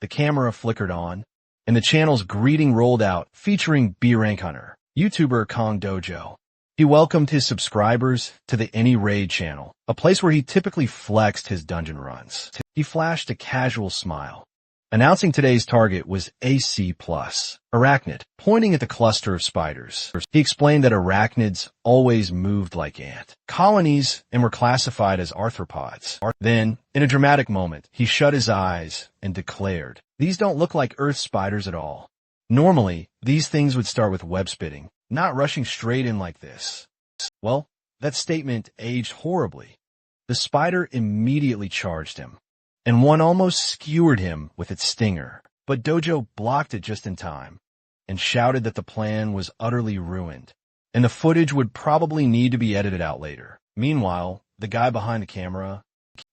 The camera flickered on, and the channel's greeting rolled out, featuring B-Rank Hunter, YouTuber Kong Dojo. He welcomed his subscribers to the Any Raid channel, a place where he typically flexed his dungeon runs. He flashed a casual smile. Announcing today's target was AC+, arachnid, pointing at the cluster of spiders. He explained that arachnids always moved like ant colonies and were classified as arthropods. Then, in a dramatic moment, he shut his eyes and declared, "These don't look like earth spiders at all. Normally, these things would start with web spitting, not rushing straight in like this." Well, that statement aged horribly. The spider immediately charged him, and one almost skewered him with its stinger. But Dojo blocked it just in time and shouted that the plan was utterly ruined, and the footage would probably need to be edited out later. Meanwhile, the guy behind the camera,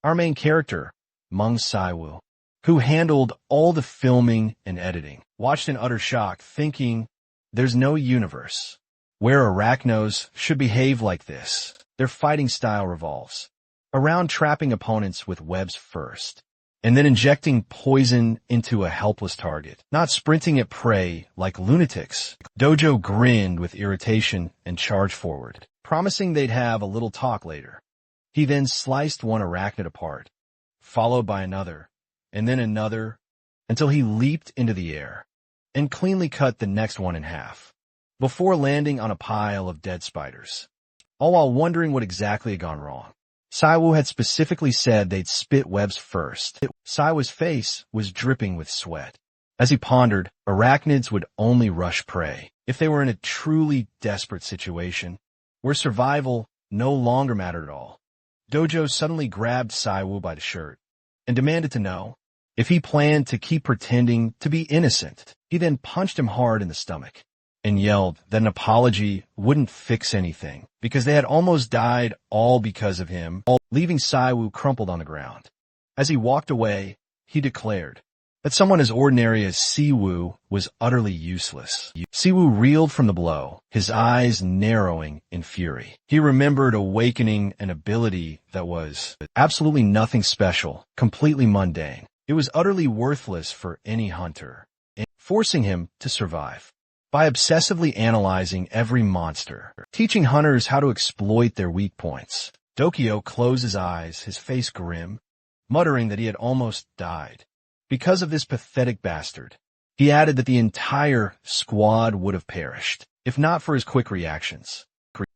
our main character, Mung Saiwoo, who handled all the filming and editing, watched in utter shock, thinking, there's no universe where arachnos should behave like this. Their fighting style revolves around trapping opponents with webs first, and then injecting poison into a helpless target, not sprinting at prey like lunatics. Dojo grinned with irritation and charged forward, promising they'd have a little talk later. He then sliced one arachnid apart, followed by another, and then another, until he leaped into the air and cleanly cut the next one in half, before landing on a pile of dead spiders, all while wondering what exactly had gone wrong. Saiwoo had specifically said they'd spit webs first. Saiwoo's face was dripping with sweat. As he pondered, arachnids would only rush prey if they were in a truly desperate situation, where survival no longer mattered at all. Dojo suddenly grabbed Saiwoo by the shirt and demanded to know if he planned to keep pretending to be innocent. He then punched him hard in the stomach and yelled that an apology wouldn't fix anything, because they had almost died all because of him, leaving Saiwoo crumpled on the ground. As he walked away, he declared that someone as ordinary as Siwoo was utterly useless. Siwoo reeled from the blow, his eyes narrowing in fury. He remembered awakening an ability that was absolutely nothing special, completely mundane. It was utterly worthless for any hunter, forcing him to survive by obsessively analyzing every monster, teaching hunters how to exploit their weak points. Dokio closed his eyes, his face grim, muttering that he had almost died because of this pathetic bastard. He added that the entire squad would have perished, if not for his quick reactions.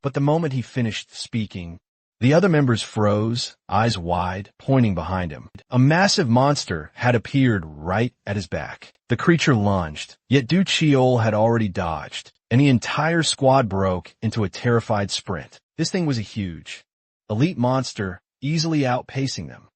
But the moment he finished speaking, the other members froze, eyes wide, pointing behind him. A massive monster had appeared right at his back. The creature lunged, yet Du Cheol had already dodged, and the entire squad broke into a terrified sprint. This thing was a huge, elite monster, easily outpacing them.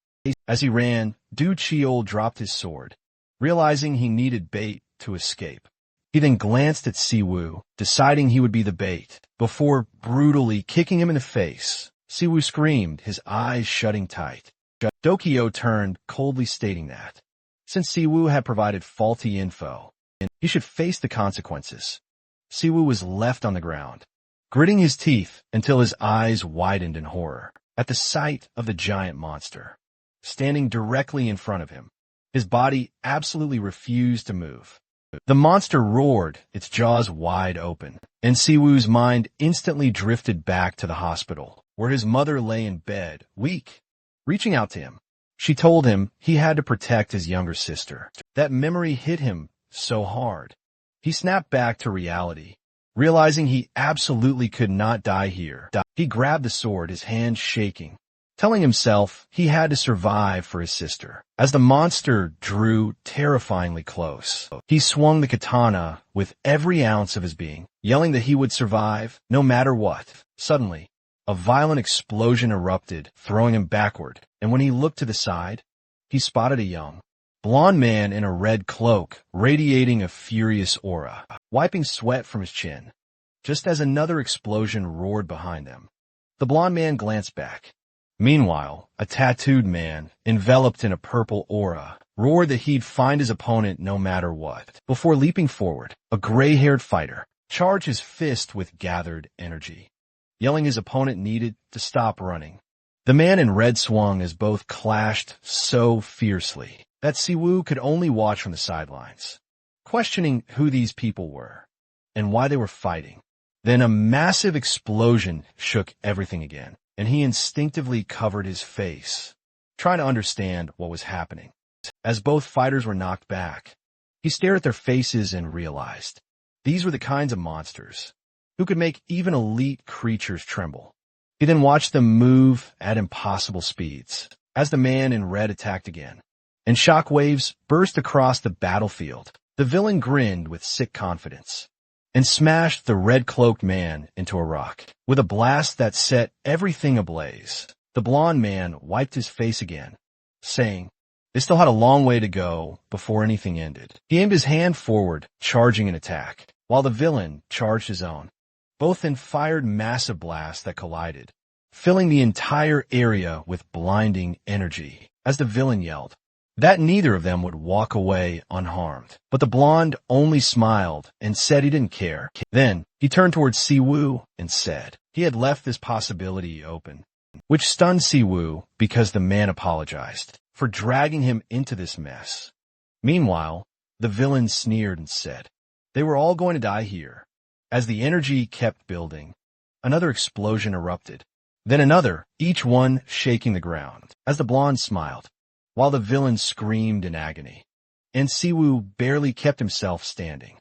As he ran, Du Cheol dropped his sword, realizing he needed bait to escape. He then glanced at Siwoo, deciding he would be the bait, before brutally kicking him in the face. Siwoo screamed, his eyes shutting tight. Dokio turned, coldly stating that, since Siwoo had provided faulty info, he should face the consequences. Siwoo was left on the ground, gritting his teeth until his eyes widened in horror at the sight of the giant monster standing directly in front of him. His body absolutely refused to move. The monster roared, its jaws wide open, and Siwoo's mind instantly drifted back to the hospital, where his mother lay in bed, weak. Reaching out to him, she told him he had to protect his younger sister. That memory hit him so hard. He snapped back to reality, realizing he absolutely could not die here. He grabbed the sword, his hand shaking, telling himself he had to survive for his sister. As the monster drew terrifyingly close, he swung the katana with every ounce of his being, yelling that he would survive no matter what. Suddenly, a violent explosion erupted, throwing him backward, and when he looked to the side, he spotted a young, blond man in a red cloak, radiating a furious aura, wiping sweat from his chin. Just as another explosion roared behind them, the blond man glanced back. Meanwhile, a tattooed man, enveloped in a purple aura, roared that he'd find his opponent no matter what. Before leaping forward, a gray-haired fighter charged his fist with gathered energy, yelling his opponent needed to stop running. The man in red swung as both clashed so fiercely that Siwoo could only watch from the sidelines, questioning who these people were and why they were fighting. Then a massive explosion shook everything again, and he instinctively covered his face, trying to understand what was happening. As both fighters were knocked back, he stared at their faces and realized these were the kinds of monsters who could make even elite creatures tremble. He then watched them move at impossible speeds as the man in red attacked again, and shockwaves burst across the battlefield. The villain grinned with sick confidence and smashed the red-cloaked man into a rock. With a blast that set everything ablaze, the blonde man wiped his face again, saying they still had a long way to go before anything ended. He aimed his hand forward, charging an attack, while the villain charged his own. Both then fired massive blasts that collided, filling the entire area with blinding energy, as the villain yelled that neither of them would walk away unharmed. But the blonde only smiled and said he didn't care. Then he turned towards Siwoo and said he had left this possibility open, which stunned Siwoo because the man apologized for dragging him into this mess. Meanwhile, the villain sneered and said they were all going to die here. As the energy kept building, another explosion erupted, then another, each one shaking the ground, as the blonde smiled, while the villain screamed in agony, and Siwoo barely kept himself standing,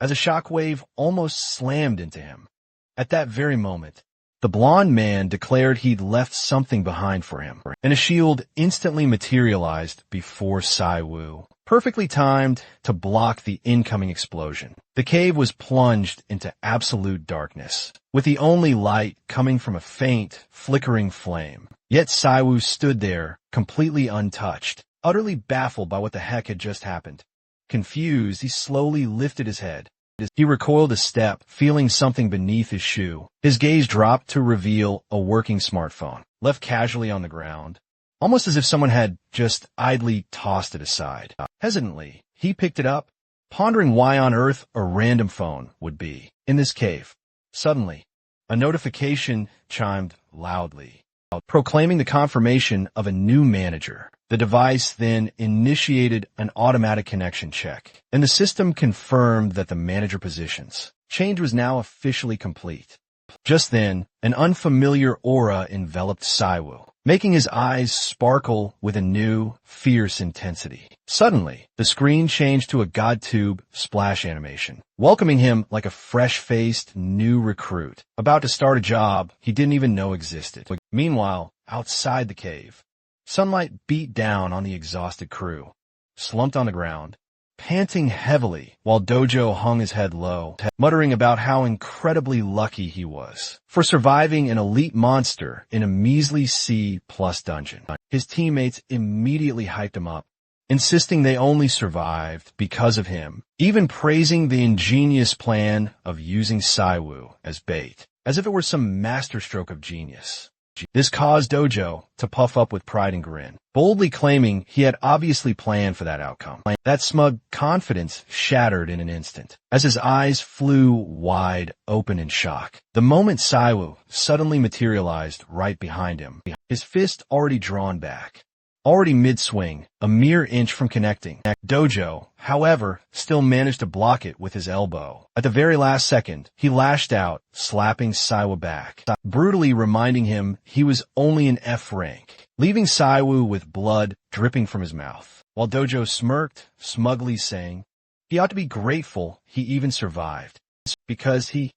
as a shockwave almost slammed into him. At that very moment, the blonde man declared he'd left something behind for him, and a shield instantly materialized before Siwoo, perfectly timed to block the incoming explosion. The cave was plunged into absolute darkness, with the only light coming from a faint, flickering flame. Yet Siwoo stood there, completely untouched, utterly baffled by what the heck had just happened. Confused, he slowly lifted his head. He recoiled a step, feeling something beneath his shoe. His gaze dropped to reveal a working smartphone, left casually on the ground, almost as if someone had just idly tossed it aside. Hesitantly, he picked it up, pondering why on earth a random phone would be in this cave. Suddenly, a notification chimed loudly, proclaiming the confirmation of a new manager. The device then initiated an automatic connection check, and the system confirmed that the manager positions change was now officially complete. Just then, an unfamiliar aura enveloped Siwoo, making his eyes sparkle with a new, fierce intensity. Suddenly, the screen changed to a GodTube splash animation, welcoming him like a fresh-faced new recruit, about to start a job he didn't even know existed. Meanwhile, outside the cave, sunlight beat down on the exhausted crew, slumped on the ground, panting heavily while Dojo hung his head low, muttering about how incredibly lucky he was for surviving an elite monster in a measly C+ dungeon. His teammates immediately hyped him up, insisting they only survived because of him, even praising the ingenious plan of using Siwoo as bait, as if it were some masterstroke of genius. This caused Dojo to puff up with pride and grin, boldly claiming he had obviously planned for that outcome. That smug confidence shattered in an instant, as his eyes flew wide open in shock. The moment Siwoo suddenly materialized right behind him, his fist already drawn back, already mid-swing, a mere inch from connecting. Dojo, however, still managed to block it with his elbow. At the very last second, he lashed out, slapping Siwoo back, brutally reminding him he was only an F rank, leaving Siwoo with blood dripping from his mouth, while Dojo smirked, smugly saying he ought to be grateful he even survived, because he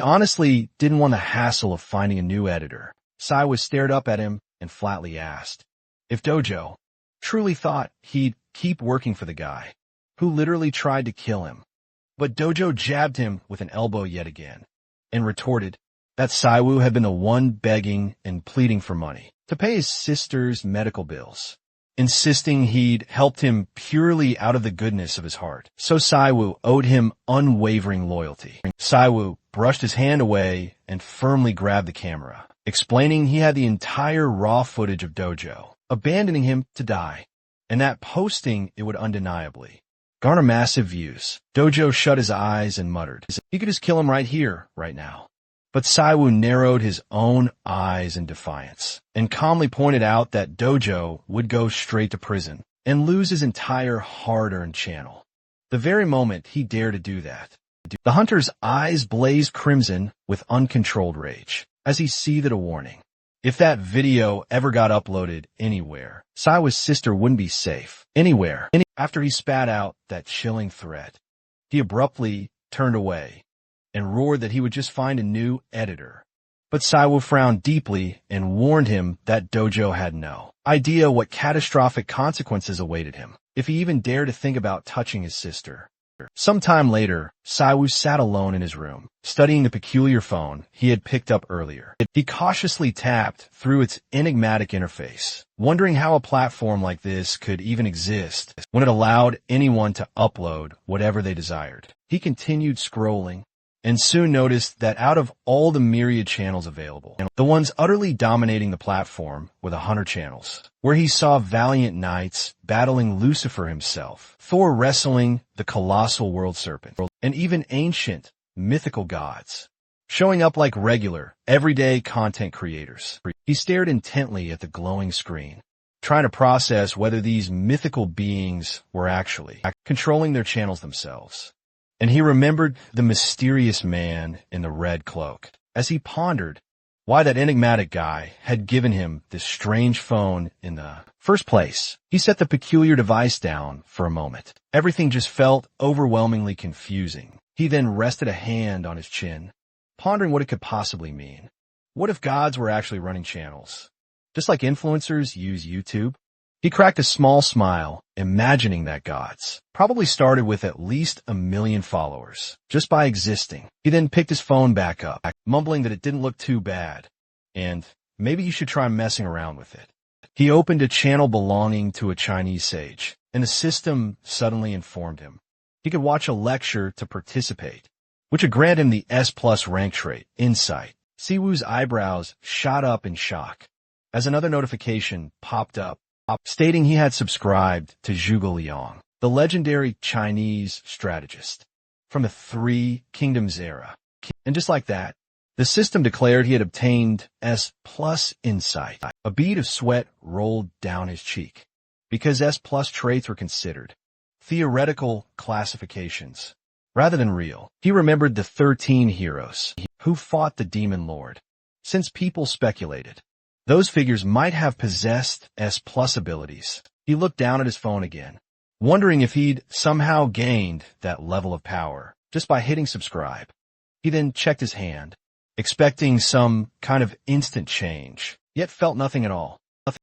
honestly didn't want the hassle of finding a new editor. Siwoo stared up at him and flatly asked if Dojo truly thought he'd keep working for the guy who literally tried to kill him. But Dojo jabbed him with an elbow yet again, and retorted that Siwoo had been the one begging and pleading for money to pay his sister's medical bills, insisting he'd helped him purely out of the goodness of his heart. So Siwoo owed him unwavering loyalty. Siwoo brushed his hand away and firmly grabbed the camera, explaining he had the entire raw footage of Dojo, abandoning him to die, and that posting it would undeniably garner massive views. Dojo shut his eyes and muttered he could just kill him right here, right now. But Siwoo narrowed his own eyes in defiance, and calmly pointed out that Dojo would go straight to prison, and lose his entire hard-earned channel. The very moment he dared to do that, the hunter's eyes blazed crimson with uncontrolled rage as he seethed a warning. If that video ever got uploaded anywhere, Saiwa's sister wouldn't be safe anywhere. After he spat out that chilling threat, he abruptly turned away and roared that he would just find a new editor. But Saiwa frowned deeply and warned him that Dojo had no idea what catastrophic consequences awaited him if he even dared to think about touching his sister. Some time later, Saiwa sat alone in his room, studying the peculiar phone he had picked up earlier. He cautiously tapped through its enigmatic interface, wondering how a platform like this could even exist when it allowed anyone to upload whatever they desired. He continued scrolling, and soon noticed that out of all the myriad channels available, the ones utterly dominating the platform were the hunter channels, where he saw valiant knights battling Lucifer himself, Thor wrestling the colossal world serpent, and even ancient, mythical gods, showing up like regular, everyday content creators. He stared intently at the glowing screen, trying to process whether these mythical beings were actually controlling their channels themselves. And he remembered the mysterious man in the red cloak as he pondered why that enigmatic guy had given him this strange phone in the first place. He set the peculiar device down for a moment. Everything just felt overwhelmingly confusing. He then rested a hand on his chin, pondering what it could possibly mean. What if gods were actually running channels, just like influencers use YouTube? He cracked a small smile, imagining that gods probably started with at least 1 million followers, just by existing. He then picked his phone back up, mumbling that it didn't look too bad, and maybe you should try messing around with it. He opened a channel belonging to a Chinese sage, and the system suddenly informed him he could watch a lecture to participate, which would grant him the S+ rank trait, Insight. Siwoo's eyebrows shot up in shock as another notification popped up, stating he had subscribed to Zhuge Liang, the legendary Chinese strategist from the Three Kingdoms era. And just like that, the system declared he had obtained S+ insight. A bead of sweat rolled down his cheek, because S+ traits were considered theoretical classifications rather than real. He remembered the 13 heroes who fought the Demon Lord, since people speculated those figures might have possessed S+ abilities. He looked down at his phone again, wondering if he'd somehow gained that level of power just by hitting subscribe. He then checked his hand, expecting some kind of instant change, yet felt nothing at all.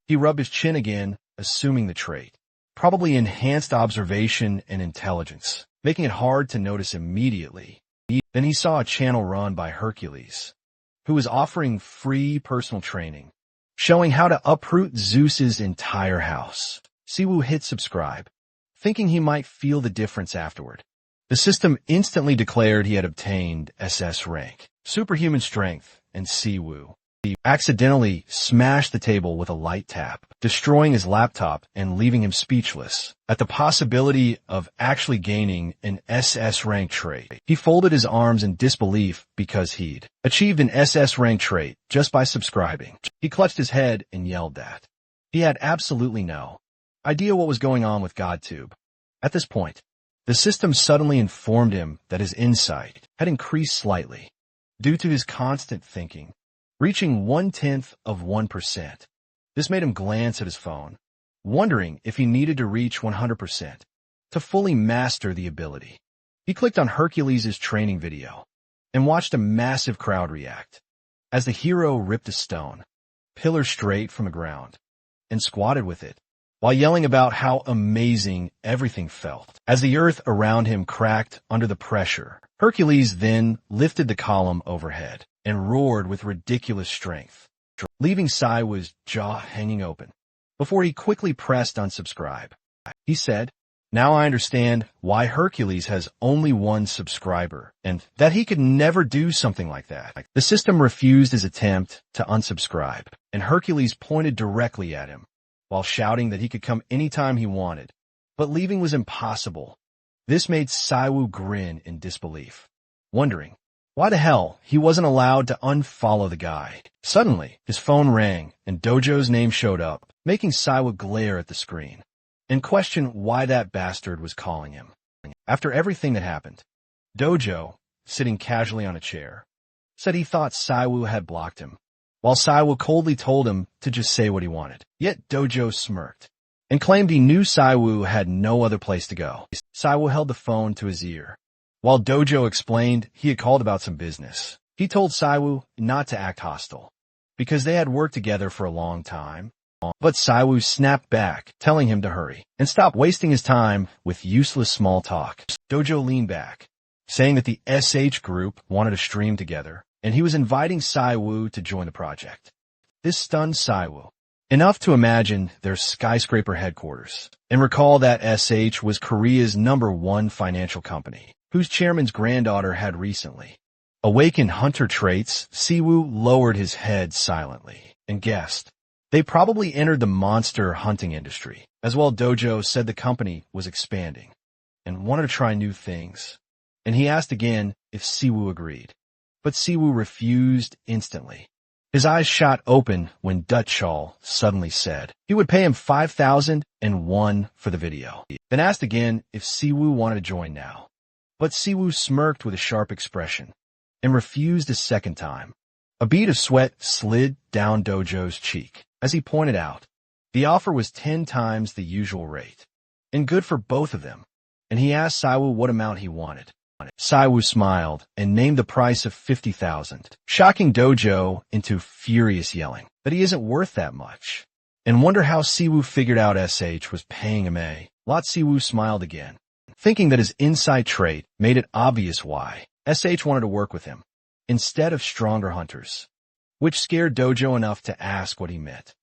He rubbed his chin again, assuming the trait probably enhanced observation and intelligence, making it hard to notice immediately. Then he saw a channel run by Hercules, who was offering free personal training, showing how to uproot Zeus's entire house. Siwoo hit subscribe, thinking he might feel the difference afterward. The system instantly declared he had obtained SS rank, superhuman strength, and Siwoo. He accidentally smashed the table with a light tap, destroying his laptop and leaving him speechless at the possibility of actually gaining an SS rank trait. He folded his arms in disbelief because he'd achieved an SS rank trait just by subscribing. He clutched his head and yelled that he had absolutely no idea what was going on with GodTube. At this point, the system suddenly informed him that his insight had increased slightly due to his constant thinking, reaching 0.1%. This made him glance at his phone, wondering if he needed to reach 100% to fully master the ability. He clicked on Hercules' training video and watched a massive crowd react as the hero ripped a stone, pillar straight from the ground, and squatted with it, while yelling about how amazing everything felt. As the earth around him cracked under the pressure, Hercules then lifted the column overhead and roared with ridiculous strength, leaving Siwa's jaw hanging open, before he quickly pressed unsubscribe. He said, "Now I understand why Hercules has only 1 subscriber, and that he could never do something like that." The system refused his attempt to unsubscribe, and Hercules pointed directly at him, while shouting that he could come anytime he wanted, but leaving was impossible. This made Siwa grin in disbelief, wondering why the hell he wasn't allowed to unfollow the guy. Suddenly, his phone rang, and Dojo's name showed up, making Siwa glare at the screen. and questioned why that bastard was calling him. After everything that happened, Dojo, sitting casually on a chair, said he thought Saiwoo had blocked him, while Saiwoo coldly told him to just say what he wanted. Yet Dojo smirked and claimed he knew Saiwoo had no other place to go. Saiwoo held the phone to his ear, while Dojo explained he had called about some business. He told Saiwoo not to act hostile, because they had worked together for a long time. But Saiwoo snapped back, telling him to hurry and stop wasting his time with useless small talk. Dojo leaned back, saying that the SH group wanted a stream together, and he was inviting Saiwoo to join the project. This stunned Saiwoo enough to imagine their skyscraper headquarters and recall that SH was Korea's #1 financial company, whose chairman's granddaughter had recently awakened hunter traits. Saiwoo lowered his head silently and guessed they probably entered the monster hunting industry. As well, Dojo said the company was expanding and wanted to try new things, and he asked again if Saiwoo agreed. But Saiwoo refused instantly. His eyes shot open when Dutchall suddenly said he would pay him 5,001 for the video, then asked again if Saiwoo wanted to join now. But Saiwoo smirked with a sharp expression and refused a second time. A bead of sweat slid down Dojo's cheek as he pointed out the offer was 10 times the usual rate, and good for both of them, and he asked Saiwoo what amount he wanted. Saiwoo smiled and named the price of 50,000, shocking Dojo into furious yelling that he isn't worth that much, and wonder how Saiwoo figured out SH was paying him a lot. Saiwoo smiled again, thinking that his insight trait made it obvious why SH wanted to work with him instead of stronger hunters, which scared Dojo enough to ask what he meant.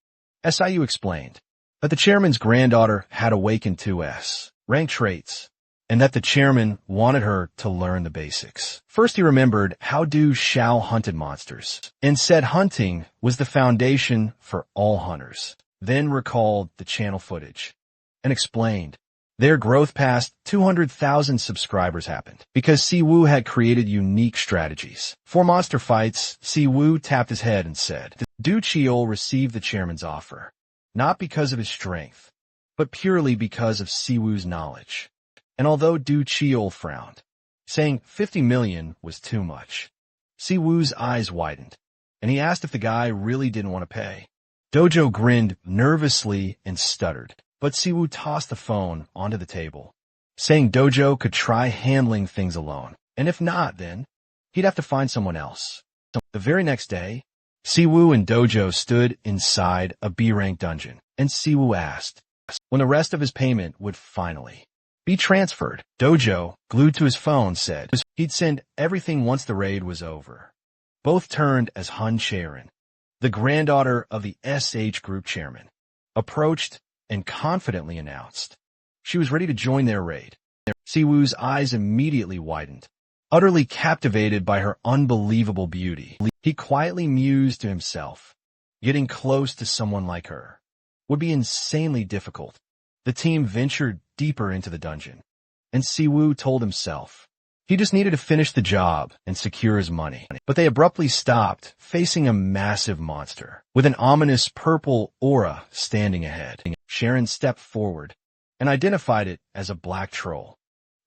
Saiwoo explained that the chairman's granddaughter had awakened 2S rank traits, and that the chairman wanted her to learn the basics. First, he remembered how Du Xiao hunted monsters, and said hunting was the foundation for all hunters. Then recalled the channel footage, and explained their growth past 200,000 subscribers happened because Saiwoo had created unique strategies. For monster fights, Saiwoo tapped his head and said, Du Xiao received the chairman's offer, not because of his strength, but purely because of Saiwoo's knowledge. And although Du Xiao frowned, saying 50 million was too much, Saiwoo's eyes widened, and he asked if the guy really didn't want to pay. Dojo grinned nervously and stuttered, but Saiwoo tossed the phone onto the table, saying Dojo could try handling things alone, and if not, then he'd have to find someone else. The very next day, Saiwoo and Dojo stood inside a B-rank dungeon, and Saiwoo asked when the rest of his payment would finally be transferred. Dojo, glued to his phone, said he'd send everything once the raid was over. Both turned as Hun Sharon, the granddaughter of the SH group chairman, approached and confidently announced she was ready to join their raid. Saiwoo's eyes immediately widened, utterly captivated by her unbelievable beauty. He quietly mused to himself, getting close to someone like her would be insanely difficult. The team ventured deeper into the dungeon, and Saiwoo told himself he just needed to finish the job and secure his money. But they abruptly stopped, facing a massive monster with an ominous purple aura standing ahead. Sharon stepped forward and identified it as a black troll.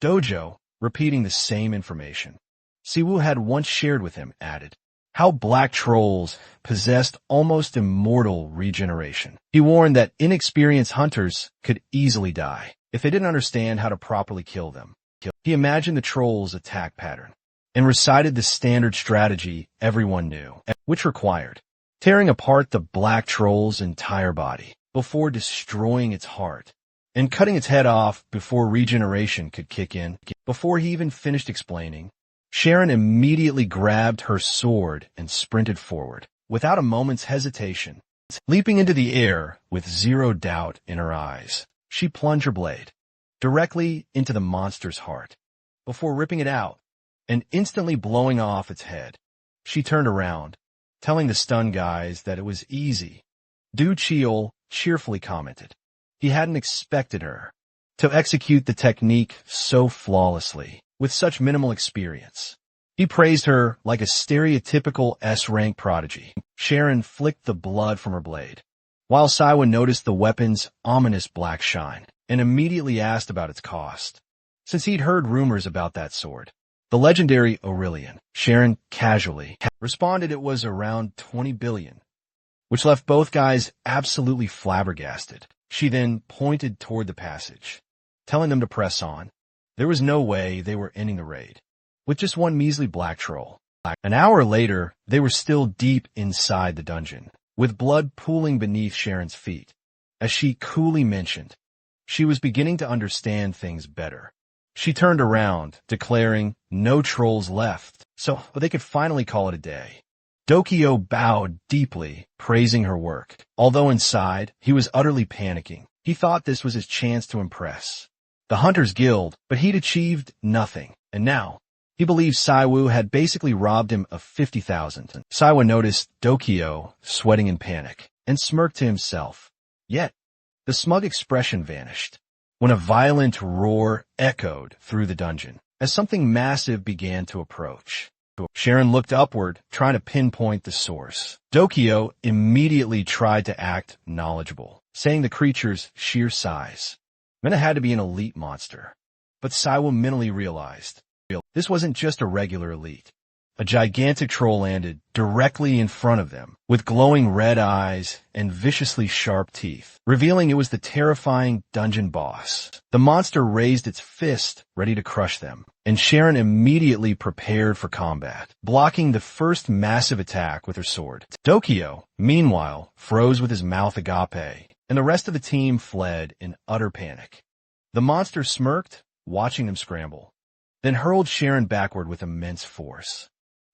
Dojo, repeating the same information Saiwoo had once shared with him, added how black trolls possessed almost immortal regeneration. He warned that inexperienced hunters could easily die if they didn't understand how to properly kill them. He imagined the troll's attack pattern and recited the standard strategy everyone knew, which required tearing apart the black troll's entire body before destroying its heart and cutting its head off before regeneration could kick in. Before he even finished explaining, Sharon immediately grabbed her sword and sprinted forward, without a moment's hesitation. Leaping into the air with zero doubt in her eyes, she plunged her blade directly into the monster's heart, before ripping it out and instantly blowing off its head. She turned around, telling the stunned guys that it was easy. Du Xiao cheerfully commented he hadn't expected her to execute the technique so flawlessly with such minimal experience. He praised her like a stereotypical S-rank prodigy. Sharon flicked the blood from her blade, while Saiwoo noticed the weapon's ominous black shine. and immediately asked about its cost, since he'd heard rumors about that sword. The legendary Aurelian, Sharon casually responded it was around 20 billion, which left both guys absolutely flabbergasted. She then pointed toward the passage, telling them to press on. There was no way they were ending the raid with just one measly black troll. An hour later, they were still deep inside the dungeon, with blood pooling beneath Sharon's feet. As she coolly mentioned, she was beginning to understand things better. She turned around, declaring no trolls left, so they could finally call it a day. Dokio bowed deeply, praising her work. Although inside, he was utterly panicking. He thought this was his chance to impress the Hunters Guild, but he'd achieved nothing. And now, he believed Saiwu had basically robbed him of 50,000. Saiwu noticed Dokio sweating in panic and smirked to himself. Yet, the smug expression vanished when a violent roar echoed through the dungeon as something massive began to approach. Sharon looked upward, trying to pinpoint the source. Dokio immediately tried to act knowledgeable, saying the creature's sheer size meant it had to be an elite monster. But Saiwu mentally realized this wasn't just a regular elite. A gigantic troll landed directly in front of them, with glowing red eyes and viciously sharp teeth, revealing it was the terrifying dungeon boss. The monster raised its fist, ready to crush them, and Sharon immediately prepared for combat, blocking the first massive attack with her sword. Dokio, meanwhile, froze with his mouth agape, and the rest of the team fled in utter panic. The monster smirked, watching them scramble, then hurled Sharon backward with immense force.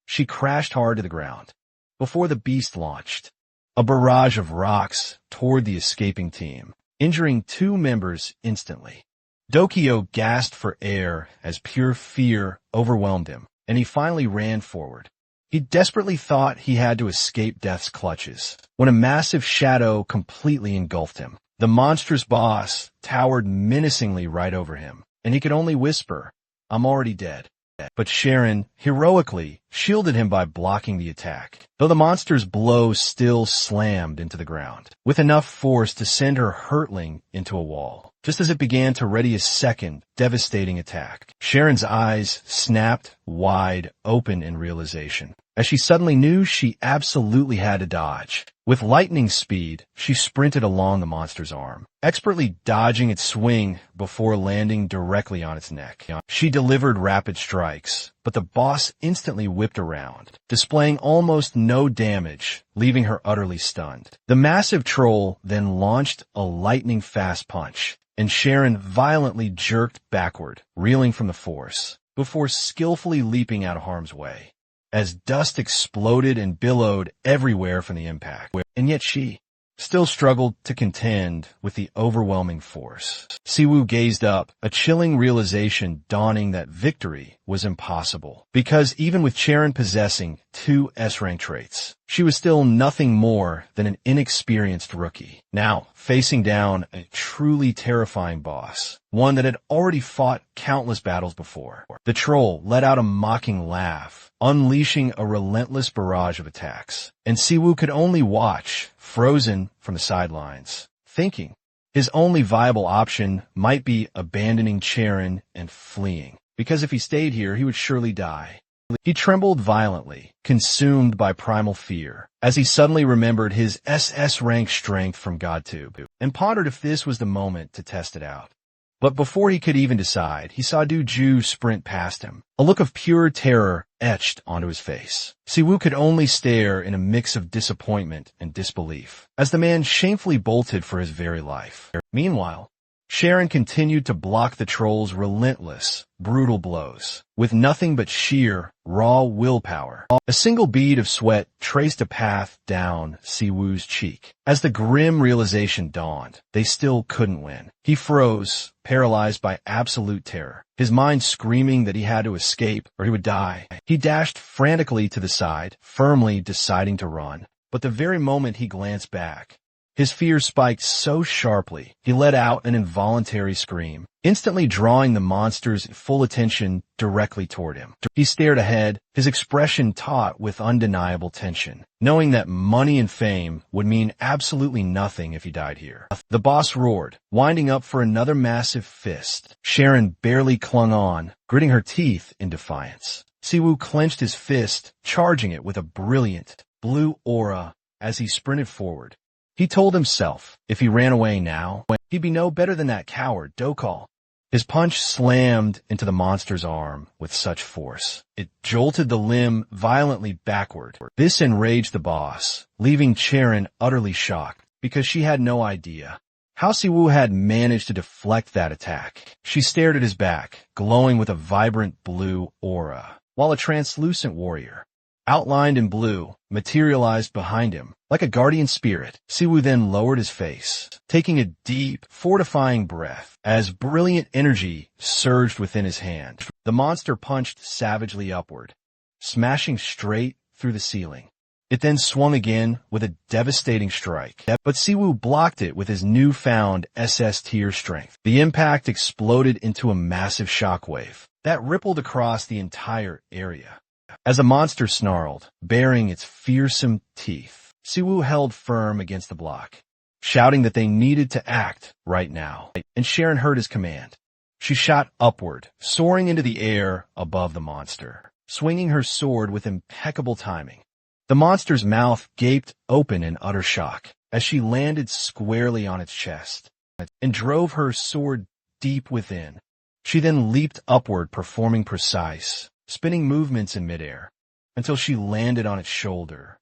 She crashed hard to the ground before the beast launched a barrage of rocks toward the escaping team, injuring 2 members instantly. Dokio gasped for air as pure fear overwhelmed him, and he finally ran forward. He desperately thought he had to escape death's clutches when a massive shadow completely engulfed him. The monstrous boss towered menacingly right over him, and he could only whisper, "I'm already dead." But Sharon heroically shielded him by blocking the attack, though the monster's blow still slammed into the ground, with enough force to send her hurtling into a wall. Just as it began to ready a second, devastating attack, Sharon's eyes snapped wide open in realization, as she suddenly knew she absolutely had to dodge. With lightning speed, she sprinted along the monster's arm, expertly dodging its swing before landing directly on its neck. She delivered rapid strikes, but the boss instantly whipped around, displaying almost no damage, leaving her utterly stunned. The massive troll then launched a lightning-fast punch, and Sharon violently jerked backward, reeling from the force, before skillfully leaping out of harm's way, as dust exploded and billowed everywhere from the impact. And yet she still struggled to contend with the overwhelming force. Siwoo gazed up, a chilling realization dawning that victory was impossible, because even with Sharon possessing 2 S-rank traits, she was still nothing more than an inexperienced rookie, now facing down a truly terrifying boss, one that had already fought countless battles before. The troll let out a mocking laugh, unleashing a relentless barrage of attacks, and Siwoo could only watch, frozen from the sidelines, thinking his only viable option might be abandoning Sharon and fleeing, because if he stayed here, he would surely die. He trembled violently, consumed by primal fear, as he suddenly remembered his SS-rank strength from GodTube, and pondered if this was the moment to test it out. But before he could even decide, he saw Du Ju sprint past him, a look of pure terror etched onto his face. Siwoo could only stare in a mix of disappointment and disbelief, as the man shamefully bolted for his very life. Meanwhile, Sharon continued to block the troll's relentless, brutal blows, with nothing but sheer, raw willpower. A single bead of sweat traced a path down Siwoo's cheek. As the grim realization dawned, they still couldn't win. He froze, paralyzed by absolute terror, his mind screaming that he had to escape or he would die. He dashed frantically to the side, firmly deciding to run, but the very moment he glanced back, His fear spiked so sharply, he let out an involuntary scream, instantly drawing the monster's full attention directly toward him. He stared ahead, his expression taut with undeniable tension, knowing that money and fame would mean absolutely nothing if he died here. The boss roared, winding up for another massive fist. Sharon barely clung on, gritting her teeth in defiance. Siwoo clenched his fist, charging it with a brilliant, blue aura as he sprinted forward. He told himself, if he ran away now, he'd be no better than that coward, Dokal. His punch slammed into the monster's arm with such force. It jolted the limb violently backward. This enraged the boss, leaving Charon utterly shocked, because she had no idea how Siwoo had managed to deflect that attack. She stared at his back, glowing with a vibrant blue aura, while a translucent warrior, outlined in blue, materialized behind him. Like a guardian spirit, Siwoo then lowered his face, taking a deep, fortifying breath, as brilliant energy surged within his hand. The monster punched savagely upward, smashing straight through the ceiling. It then swung again with a devastating strike, but Siwoo blocked it with his newfound SS tier strength. The impact exploded into a massive shockwave that rippled across the entire area. As the monster snarled, baring its fearsome teeth, Siwoo held firm against the block, shouting that they needed to act right now. And Sharon heard his command. She shot upward, soaring into the air above the monster, swinging her sword with impeccable timing. The monster's mouth gaped open in utter shock as she landed squarely on its chest and drove her sword deep within. She then leaped upward, performing precise, spinning movements in midair until she landed on its shoulder,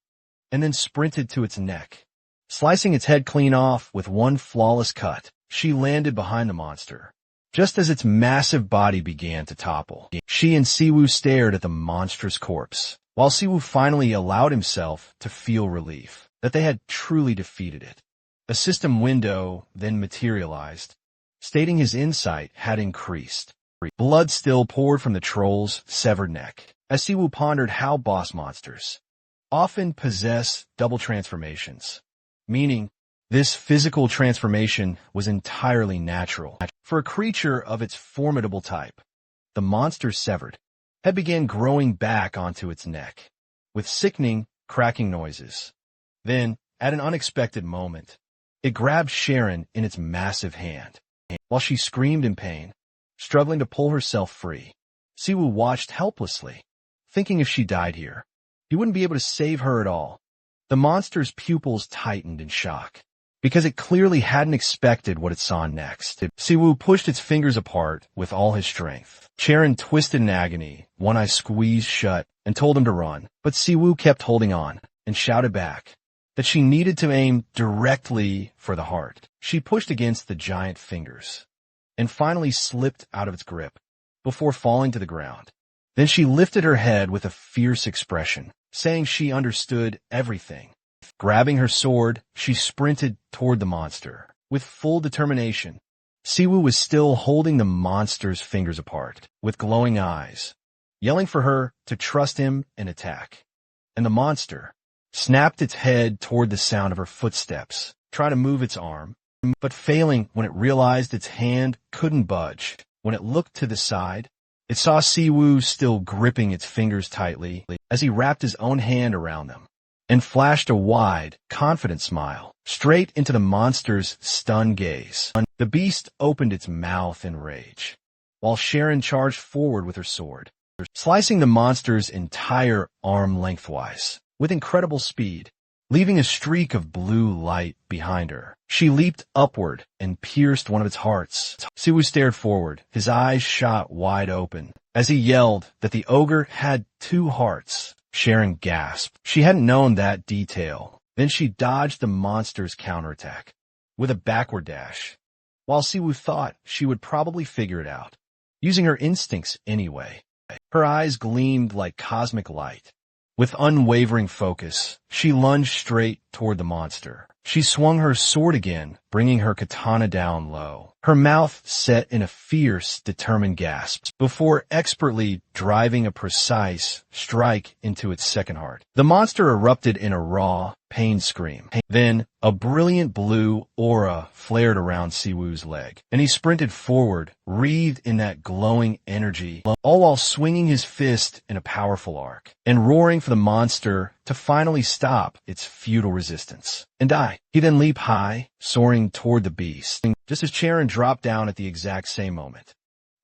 and then sprinted to its neck. Slicing its head clean off with one flawless cut, she landed behind the monster. Just as its massive body began to topple, she and Siwoo stared at the monstrous corpse, while Siwoo finally allowed himself to feel relief that they had truly defeated it. A system window then materialized, stating his insight had increased. Blood still poured from the troll's severed neck, as Siwoo pondered how boss monsters often possess double transformations, meaning this physical transformation was entirely natural. For a creature of its formidable type, the monster's severed head began growing back onto its neck, with sickening, cracking noises. Then, at an unexpected moment, it grabbed Sharon in its massive hand. While she screamed in pain, struggling to pull herself free, Siwoo watched helplessly, thinking if she died here, he wouldn't be able to save her at all. The monster's pupils tightened in shock, because it clearly hadn't expected what it saw next. Siwoo pushed its fingers apart with all his strength. Charon twisted in agony, one eye squeezed shut, and told him to run. But Siwoo kept holding on, and shouted back that she needed to aim directly for the heart. She pushed against the giant fingers, and finally slipped out of its grip, before falling to the ground. Then she lifted her head with a fierce expression, saying she understood everything. Grabbing her sword, she sprinted toward the monster, with full determination. Siwoo was still holding the monster's fingers apart, with glowing eyes, yelling for her to trust him and attack. And the monster snapped its head toward the sound of her footsteps, trying to move its arm, but failing when it realized its hand couldn't budge. When it looked to the side, it saw Siwoo still gripping its fingers tightly as he wrapped his own hand around them, and flashed a wide, confident smile straight into the monster's stunned gaze. The beast opened its mouth in rage, while Sharon charged forward with her sword, slicing the monster's entire arm lengthwise with incredible speed, leaving a streak of blue light behind her. She leaped upward and pierced one of its hearts. Siwoo stared forward, his eyes shot wide open, as he yelled that the ogre had 2 hearts. Sharon gasped. She hadn't known that detail. Then she dodged the monster's counterattack with a backward dash, while Siwoo thought she would probably figure it out, using her instincts anyway. Her eyes gleamed like cosmic light. With unwavering focus, she lunged straight toward the monster, She swung her sword again, bringing her katana down low. Her mouth set in a fierce, determined gasp before expertly driving a precise strike into its second heart. The monster erupted in a raw, pained scream. Then, a brilliant blue aura flared around Siwoo's leg, and he sprinted forward, wreathed in that glowing energy, all while swinging his fist in a powerful arc, and roaring for the monster to finally stop its futile resistance and die. He then leaped high, soaring toward the beast, just as Charon dropped down at the exact same moment.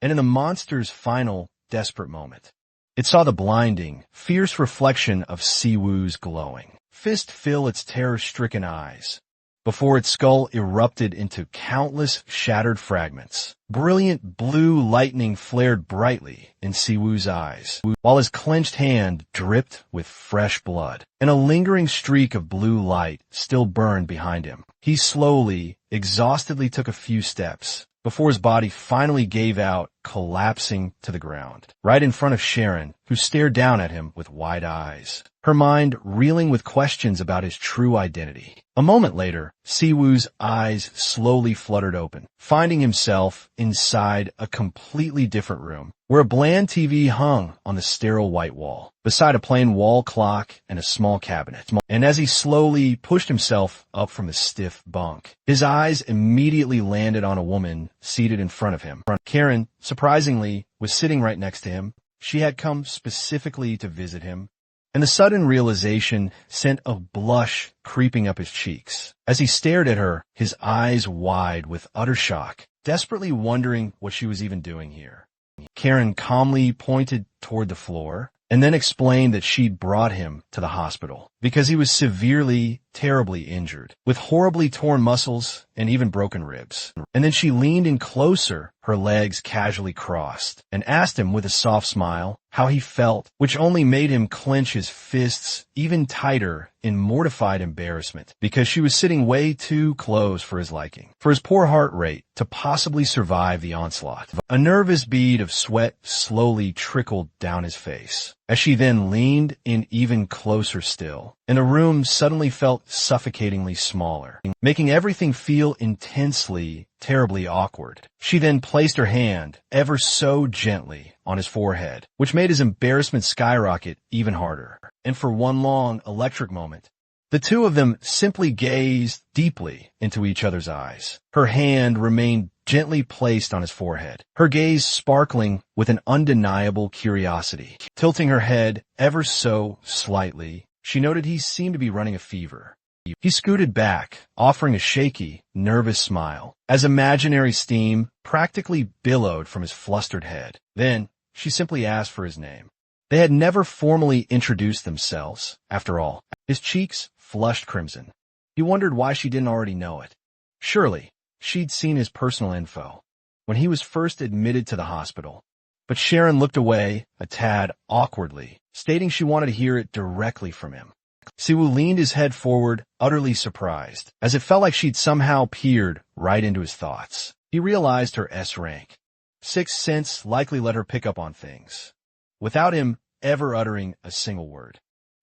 And in the monster's final, desperate moment, it saw the blinding, fierce reflection of Siwoo's glowing fist fill its terror-stricken eyes, before its skull erupted into countless shattered fragments. Brilliant blue lightning flared brightly in Siwoo's eyes, while his clenched hand dripped with fresh blood, and a lingering streak of blue light still burned behind him. He slowly, exhaustedly took a few steps, before his body finally gave out, collapsing to the ground, right in front of Sharon, who stared down at him with wide eyes, her mind reeling with questions about his true identity. A moment later, Siwoo's eyes slowly fluttered open, finding himself inside a completely different room, where a bland TV hung on the sterile white wall, beside a plain wall clock and a small cabinet. And as he slowly pushed himself up from his stiff bunk, his eyes immediately landed on a woman seated in front of him. Karen, surprisingly, was sitting right next to him. She had come specifically to visit him, and the sudden realization sent a blush creeping up his cheeks. As he stared at her, his eyes wide with utter shock, desperately wondering what she was even doing here. Karen calmly pointed toward the floor, and then explained that she'd brought him to the hospital because he was severely, terribly injured, with horribly torn muscles and even broken ribs. And then she leaned in closer, her legs casually crossed, and asked him with a soft smile how he felt, which only made him clench his fists even tighter in mortified embarrassment, because she was sitting way too close for his liking, for his poor heart rate to possibly survive the onslaught. A nervous bead of sweat slowly trickled down his face, as she then leaned in even closer still, and the room suddenly felt suffocatingly smaller, making everything feel intensely, terribly awkward. She then placed her hand, ever so gently, on his forehead, which made his embarrassment skyrocket even harder. And for one long, electric moment, the two of them simply gazed deeply into each other's eyes. Her hand remained gently placed on his forehead, her gaze sparkling with an undeniable curiosity. Tilting her head ever so slightly, she noted he seemed to be running a fever. He scooted back, offering a shaky, nervous smile, as imaginary steam practically billowed from his flustered head. Then, she simply asked for his name. They had never formally introduced themselves, after all. His cheeks flushed crimson. He wondered why she didn't already know it. Surely, she'd seen his personal info when he was first admitted to the hospital. But Sharon looked away, a tad awkwardly, stating she wanted to hear it directly from him. Siwoo leaned his head forward, utterly surprised, as it felt like she'd somehow peered right into his thoughts. He realized her S rank. Sixth sense likely let her pick up on things, without him ever uttering a single word.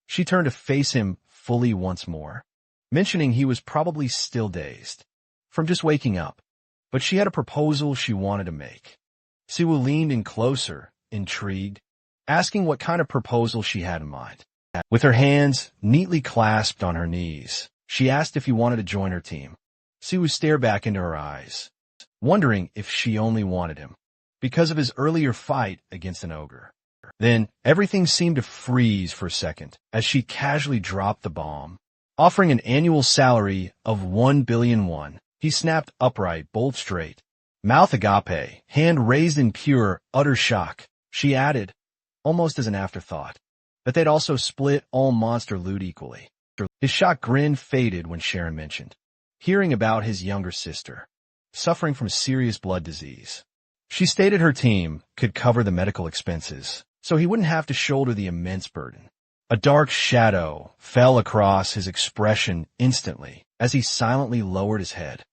She turned to face him fully once more, mentioning he was probably still dazed from just waking up, but she had a proposal she wanted to make. Siwoo leaned in closer, intrigued, asking what kind of proposal she had in mind. With her hands neatly clasped on her knees, she asked if he wanted to join her team. Siwoo stared back into her eyes, wondering if she only wanted him because of his earlier fight against an ogre. Then, everything seemed to freeze for a second as she casually dropped the bomb, offering an annual salary of 1 billion won. He snapped upright, bolt straight, mouth agape, hand raised in pure, utter shock. She added, almost as an afterthought, that they'd also split all monster loot equally. His shocked grin faded when Sharon mentioned hearing about his younger sister, suffering from serious blood disease. She stated her team could cover the medical expenses, so he wouldn't have to shoulder the immense burden. A dark shadow fell across his expression instantly as he silently lowered his head.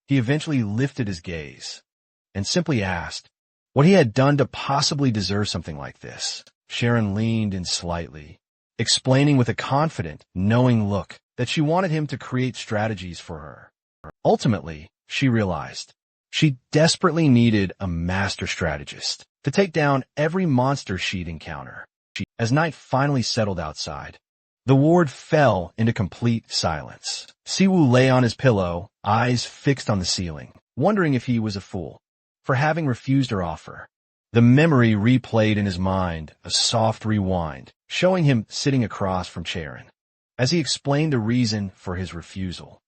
He eventually lifted his gaze and simply asked what he had done to possibly deserve something like this. Sharon leaned in slightly, explaining with a confident, knowing look that she wanted him to create strategies for her. Ultimately, she realized she desperately needed a master strategist to take down every monster she'd encounter. As night finally settled outside, the ward fell into complete silence. Siwoo lay on his pillow, eyes fixed on the ceiling, wondering if he was a fool for having refused her offer. The memory replayed in his mind, a soft rewind, showing him sitting across from Charon, as he explained the reason for his refusal.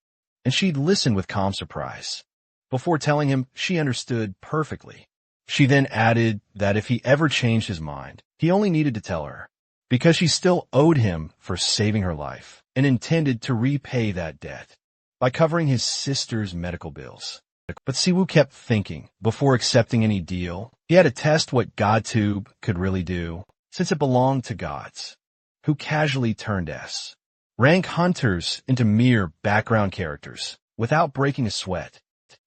And she'd listened with calm surprise, before telling him she understood perfectly. She then added that if he ever changed his mind, he only needed to tell her, because she still owed him for saving her life, and intended to repay that debt by covering his sister's medical bills. But Siwoo kept thinking, before accepting any deal, he had to test what GodTube could really do, since it belonged to gods, who casually turned rank hunters into mere background characters, without breaking a sweat.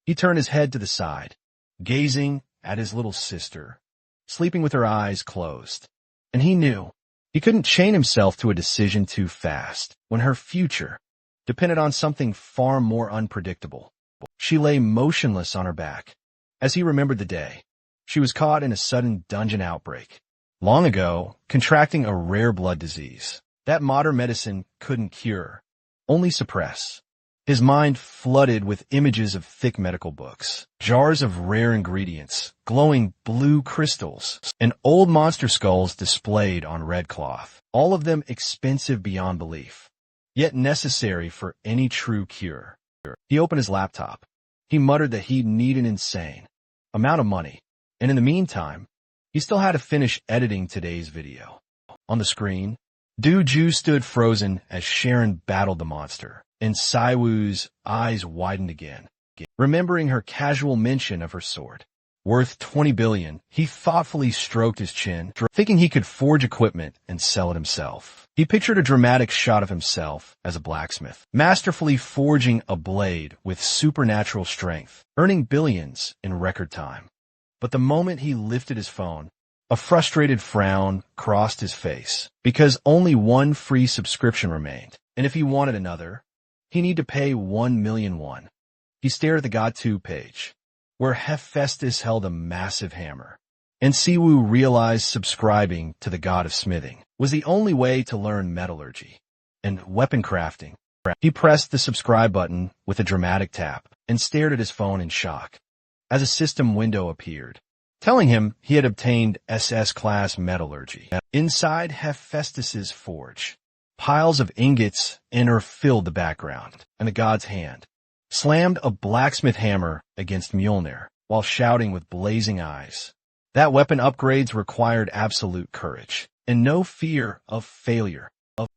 He turned his head to the side, gazing at his little sister, sleeping with her eyes closed. And he knew he couldn't chain himself to a decision too fast, when her future depended on something far more unpredictable. She lay motionless on her back, as he remembered the day she was caught in a sudden dungeon outbreak. Long ago, contracting a rare blood disease that modern medicine couldn't cure, only suppress. His mind flooded with images of thick medical books, jars of rare ingredients, glowing blue crystals, and old monster skulls displayed on red cloth, all of them expensive beyond belief, yet necessary for any true cure. He opened his laptop. He muttered that he'd need an insane amount of money, and in the meantime, he still had to finish editing today's video. On the screen, Ju stood frozen as Sharon battled the monster, and Siwoo's eyes widened again. Remembering her casual mention of her sword, worth 20 billion, he thoughtfully stroked his chin, thinking he could forge equipment and sell it himself. He pictured a dramatic shot of himself as a blacksmith, masterfully forging a blade with supernatural strength, earning billions in record time. But the moment he lifted his phone, a frustrated frown crossed his face, because only one free subscription remained, and if he wanted another, he needed to pay 1 million won. He stared at the GodTube page, where Hephaestus held a massive hammer, and Siwoo realized subscribing to the god of smithing was the only way to learn metallurgy and weapon crafting. He pressed the subscribe button with a dramatic tap and stared at his phone in shock, as a system window appeared, telling him he had obtained SS-class metallurgy. Inside Hephaestus's forge, piles of ingots and earth filled the background, and the god's hand slammed a blacksmith hammer against Mjolnir, while shouting with blazing eyes that weapon upgrades required absolute courage and no fear of failure.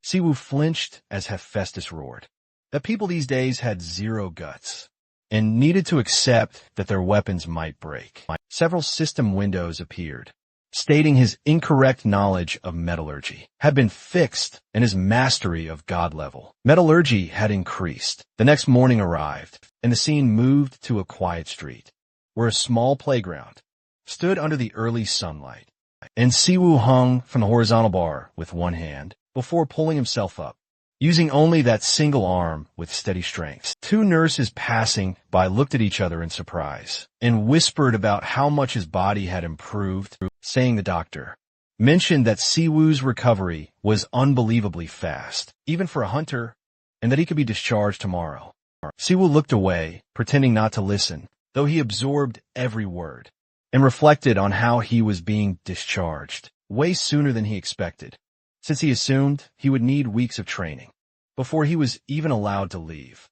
Siwoo flinched as Hephaestus roared that people these days had zero guts and needed to accept that their weapons might break. Several system windows appeared, stating his incorrect knowledge of metallurgy had been fixed and his mastery of god level metallurgy had increased. The next morning arrived, and the scene moved to a quiet street, where a small playground stood under the early sunlight, and Siwoo hung from the horizontal bar with one hand before pulling himself up, using only that single arm with steady strength. Two nurses passing by looked at each other in surprise and whispered about how much his body had improved, saying the doctor mentioned that Siwoo's recovery was unbelievably fast, even for a hunter, and that he could be discharged tomorrow. Siwoo looked away, pretending not to listen, though he absorbed every word, and reflected on how he was being discharged way sooner than he expected, since he assumed he would need weeks of training before he was even allowed to leave.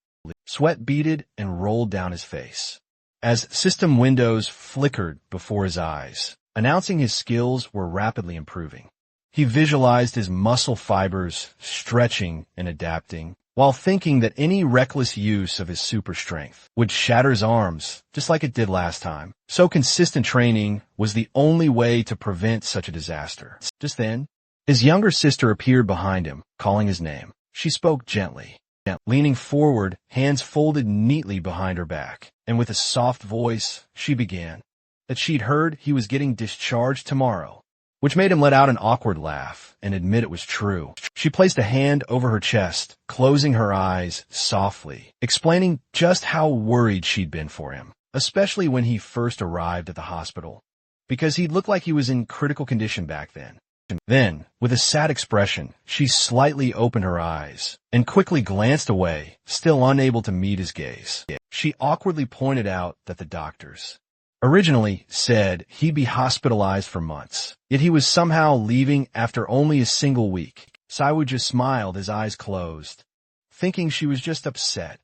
Sweat beaded and rolled down his face as system windows flickered before his eyes, announcing his skills were rapidly improving. He visualized his muscle fibers stretching and adapting, while thinking that any reckless use of his super strength would shatter his arms just like it did last time. So consistent training was the only way to prevent such a disaster. Just then, his younger sister appeared behind him, calling his name. She spoke gently, leaning forward, hands folded neatly behind her back, and with a soft voice, she began that she'd heard he was getting discharged tomorrow, which made him let out an awkward laugh and admit it was true. She placed a hand over her chest, closing her eyes softly, explaining just how worried she'd been for him, especially when he first arrived at the hospital, because he looked like he was in critical condition back then. Then, with a sad expression, she slightly opened her eyes and quickly glanced away, still unable to meet his gaze. She awkwardly pointed out that the doctors originally said he'd be hospitalized for months, yet he was somehow leaving after only a single week. Siwoo just smiled, his eyes closed, thinking she was just upset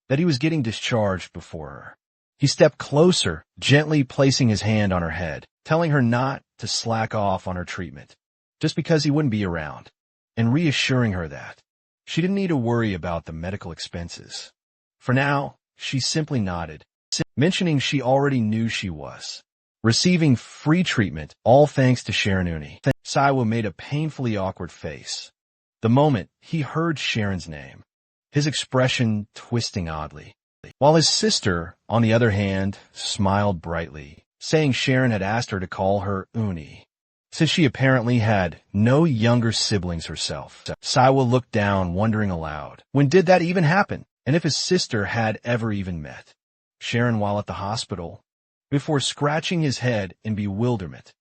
that he was getting discharged before her. He stepped closer, gently placing his hand on her head, telling her not to slack off on her treatment, just because he wouldn't be around, and reassuring her that she didn't need to worry about the medical expenses. For now, she simply nodded, mentioning she already knew she was receiving free treatment, all thanks to Sharon Uni. Siwoo made a painfully awkward face the moment he heard Sharon's name, his expression twisting oddly, while his sister, on the other hand, smiled brightly, saying Sharon had asked her to call her Uni, since she apparently had no younger siblings herself. Siwoo looked down, wondering aloud, when did that even happen, and if his sister had ever even met Sharon while at the hospital, before scratching his head in bewilderment,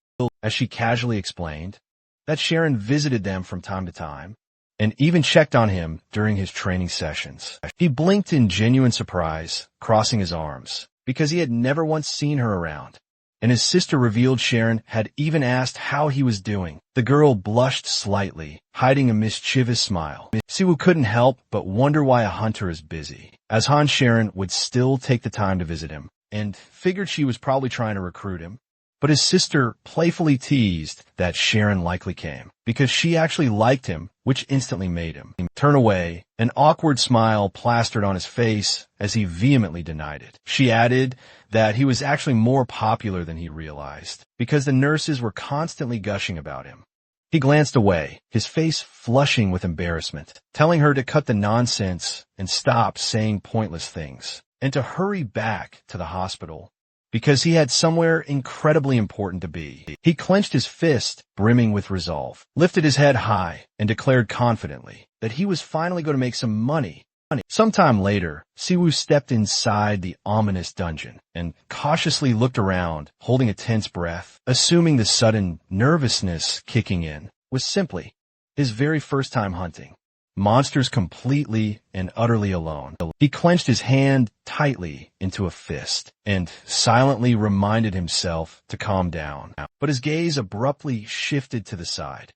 as she casually explained that Sharon visited them from time to time, and even checked on him during his training sessions. He blinked in genuine surprise, crossing his arms, because he had never once seen her around, and his sister revealed Sharon had even asked how he was doing. The girl blushed slightly, hiding a mischievous smile. Siwoo couldn't help but wonder why a hunter is busy, as Han Sharon would still take the time to visit him, and figured she was probably trying to recruit him. But his sister playfully teased that Sharon likely came because she actually liked him, which instantly made him turn away, an awkward smile plastered on his face as he vehemently denied it. She added that he was actually more popular than he realized because the nurses were constantly gushing about him. He glanced away, his face flushing with embarrassment, telling her to cut the nonsense and stop saying pointless things, and to hurry back to the hospital, because he had somewhere incredibly important to be. He clenched his fist, brimming with resolve, lifted his head high, and declared confidently that he was finally going to make some money. Sometime later, Siwoo stepped inside the ominous dungeon and cautiously looked around, holding a tense breath, assuming the sudden nervousness kicking in was simply his very first time hunting monsters completely and utterly alone. He clenched his hand tightly into a fist and silently reminded himself to calm down. But his gaze abruptly shifted to the side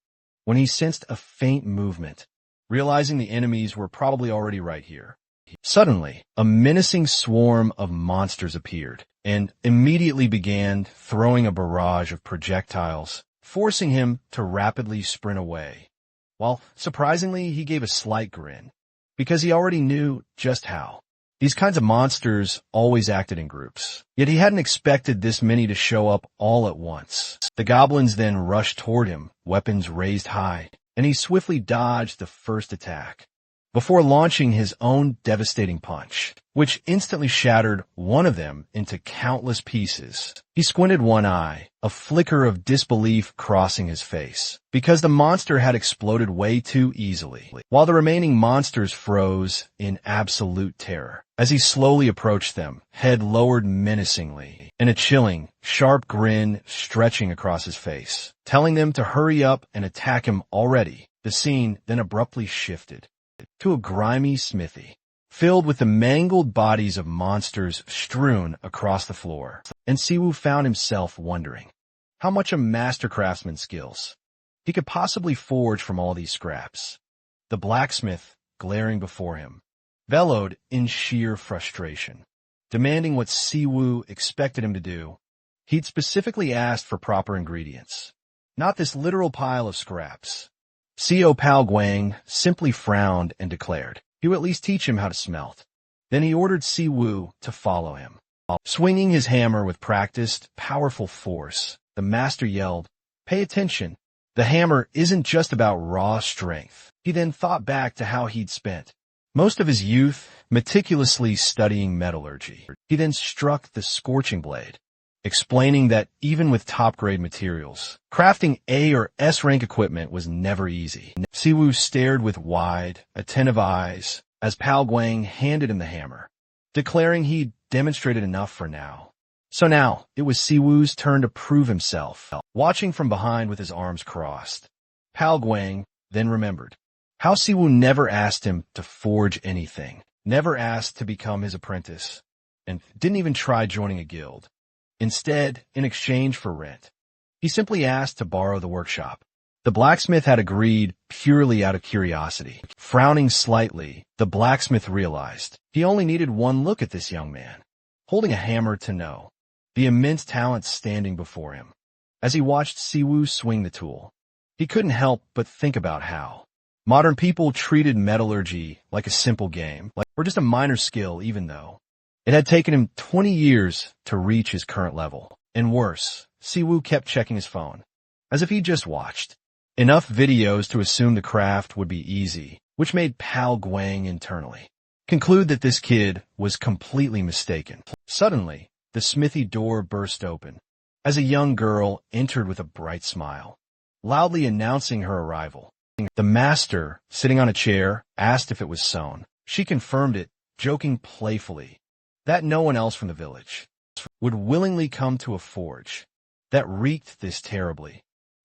when he sensed a faint movement, realizing the enemies were probably already right here. Suddenly, a menacing swarm of monsters appeared and immediately began throwing a barrage of projectiles, forcing him to rapidly sprint away. While, surprisingly, he gave a slight grin, because he already knew just how these kinds of monsters always acted in groups. Yet he hadn't expected this many to show up all at once. The goblins then rushed toward him, weapons raised high, and he swiftly dodged the first attack, before launching his own devastating punch, which instantly shattered one of them into countless pieces. He squinted one eye, a flicker of disbelief crossing his face, because the monster had exploded way too easily, while the remaining monsters froze in absolute terror as he slowly approached them, head lowered menacingly, and a chilling, sharp grin stretching across his face, telling them to hurry up and attack him already. The scene then abruptly shifted to a grimy smithy, filled with the mangled bodies of monsters strewn across the floor, and Siwoo found himself wondering how much of master craftsman's skills he could possibly forge from all these scraps. The blacksmith, glaring before him, bellowed in sheer frustration, demanding what Siwoo expected him to do. He'd specifically asked for proper ingredients, not this literal pile of scraps. Co. Pal Guang simply frowned and declared he would at least teach him how to smelt. Then he ordered Siwoo to follow him. Swinging his hammer with practiced, powerful force, the master yelled, "Pay attention. The hammer isn't just about raw strength." He then thought back to how he'd spent most of his youth meticulously studying metallurgy. He then struck the scorching blade, explaining that even with top-grade materials, crafting A or S-rank equipment was never easy. Siwoo stared with wide, attentive eyes as Pao Guang handed him the hammer, declaring he'd demonstrated enough for now. So now, it was Siwoo's turn to prove himself. Watching from behind with his arms crossed, Pao Guang then remembered how Siwoo never asked him to forge anything, never asked to become his apprentice, and didn't even try joining a guild. Instead, in exchange for rent, he simply asked to borrow the workshop. The blacksmith had agreed purely out of curiosity. Frowning slightly, the blacksmith realized he only needed one look at this young man, holding a hammer to know the immense talent standing before him. As he watched Siwoo swing the tool, he couldn't help but think about how modern people treated metallurgy like a simple game, or just a minor skill, even though it had taken him 20 years to reach his current level. And worse, Siwoo kept checking his phone, as if he just watched enough videos to assume the craft would be easy, which made Pao Guang internally conclude that this kid was completely mistaken. Suddenly, the smithy door burst open as a young girl entered with a bright smile, loudly announcing her arrival. The master, sitting on a chair, asked if it was sewn. She confirmed it, joking playfully that no one else from the village would willingly come to a forge that reeked this terribly.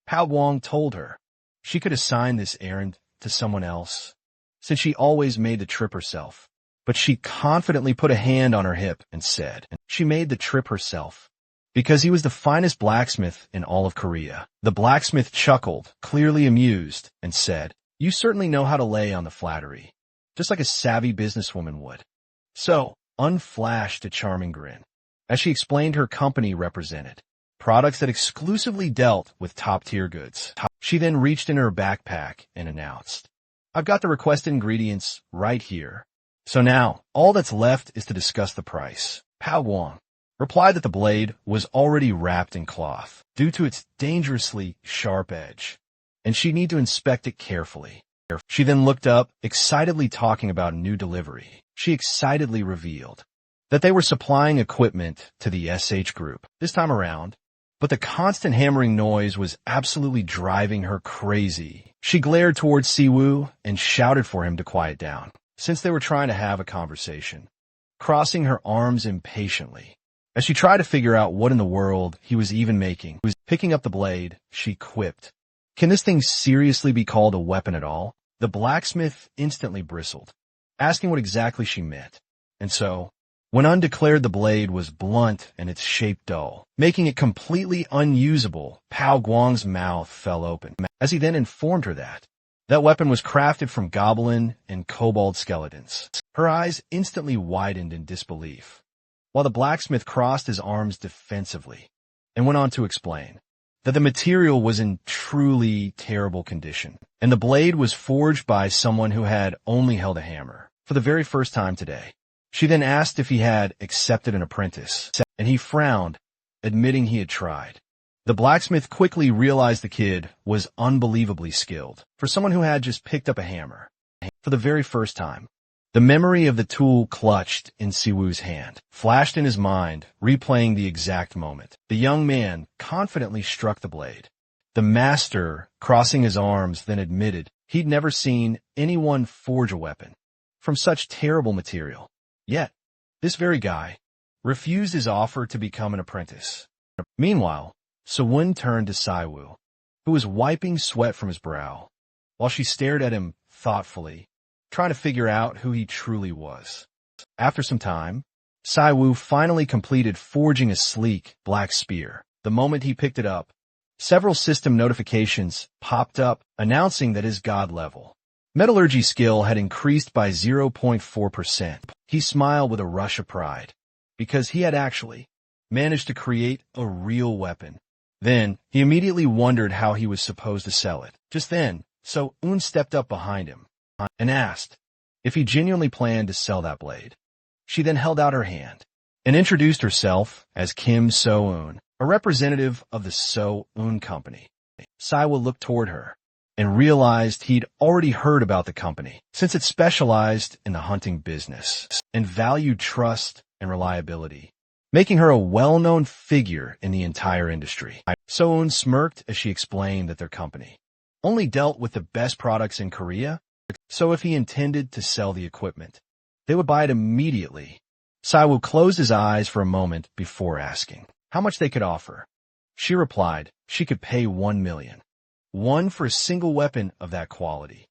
Pao Guang told her she could assign this errand to someone else, since she always made the trip herself. But she confidently put a hand on her hip and said she made the trip herself because he was the finest blacksmith in all of Korea. The blacksmith chuckled, clearly amused, and said, "You certainly know how to lay on the flattery, just like a savvy businesswoman would." So, unflashed a charming grin as she explained her company represented products that exclusively dealt with top-tier goods. She then reached in her backpack and announced, "I've got the requested ingredients right here. So now, all that's left is to discuss the price." Pao Guang replied that the blade was already wrapped in cloth due to its dangerously sharp edge, and she'd need to inspect it carefully. She then looked up, excitedly talking about a new delivery. She excitedly revealed that they were supplying equipment to the SH group this time around, but the constant hammering noise was absolutely driving her crazy. She glared towards Siwoo and shouted for him to quiet down, since they were trying to have a conversation, crossing her arms impatiently. As she tried to figure out what in the world he was even making, picking up the blade, she quipped, "Can this thing seriously be called a weapon at all?" The blacksmith instantly bristled, asking what exactly she meant. And so, when undeclared the blade was blunt and its shape dull, making it completely unusable, Pao Guang's mouth fell open, as he then informed her that that weapon was crafted from goblin and kobold skeletons. Her eyes instantly widened in disbelief, while the blacksmith crossed his arms defensively and went on to explain that the material was in truly terrible condition, and the blade was forged by someone who had only held a hammer for the very first time today. She then asked if he had accepted an apprentice, and he frowned, admitting he had tried. The blacksmith quickly realized the kid was unbelievably skilled for someone who had just picked up a hammer for the very first time. The memory of the tool clutched in Siwoo's hand flashed in his mind, replaying the exact moment. The young man confidently struck the blade. The master, crossing his arms, then admitted he'd never seen anyone forge a weapon from such terrible material. Yet, this very guy refused his offer to become an apprentice. Meanwhile, Sewon turned to Siwoo, who was wiping sweat from his brow, while she stared at him thoughtfully, trying to figure out who he truly was. After some time, Siwoo finally completed forging a sleek, black spear. The moment he picked it up, several system notifications popped up announcing that his god level metallurgy skill had increased by 0.4%. He smiled with a rush of pride, because he had actually managed to create a real weapon. Then, he immediately wondered how he was supposed to sell it. Just then, So-eun stepped up behind him and asked if he genuinely planned to sell that blade. She then held out her hand and introduced herself as Kim So-eun, a representative of the So-eun Company. Siwoo looked toward her and realized he'd already heard about the company, since it specialized in the hunting business and valued trust and reliability. making her a well-known figure in the entire industry. So-eun smirked as she explained that their company only dealt with the best products in Korea, so if he intended to sell the equipment, they would buy it immediately. Siwoo closed his eyes for a moment before asking how much they could offer. She replied she could pay 1 million. One for a single weapon of that quality.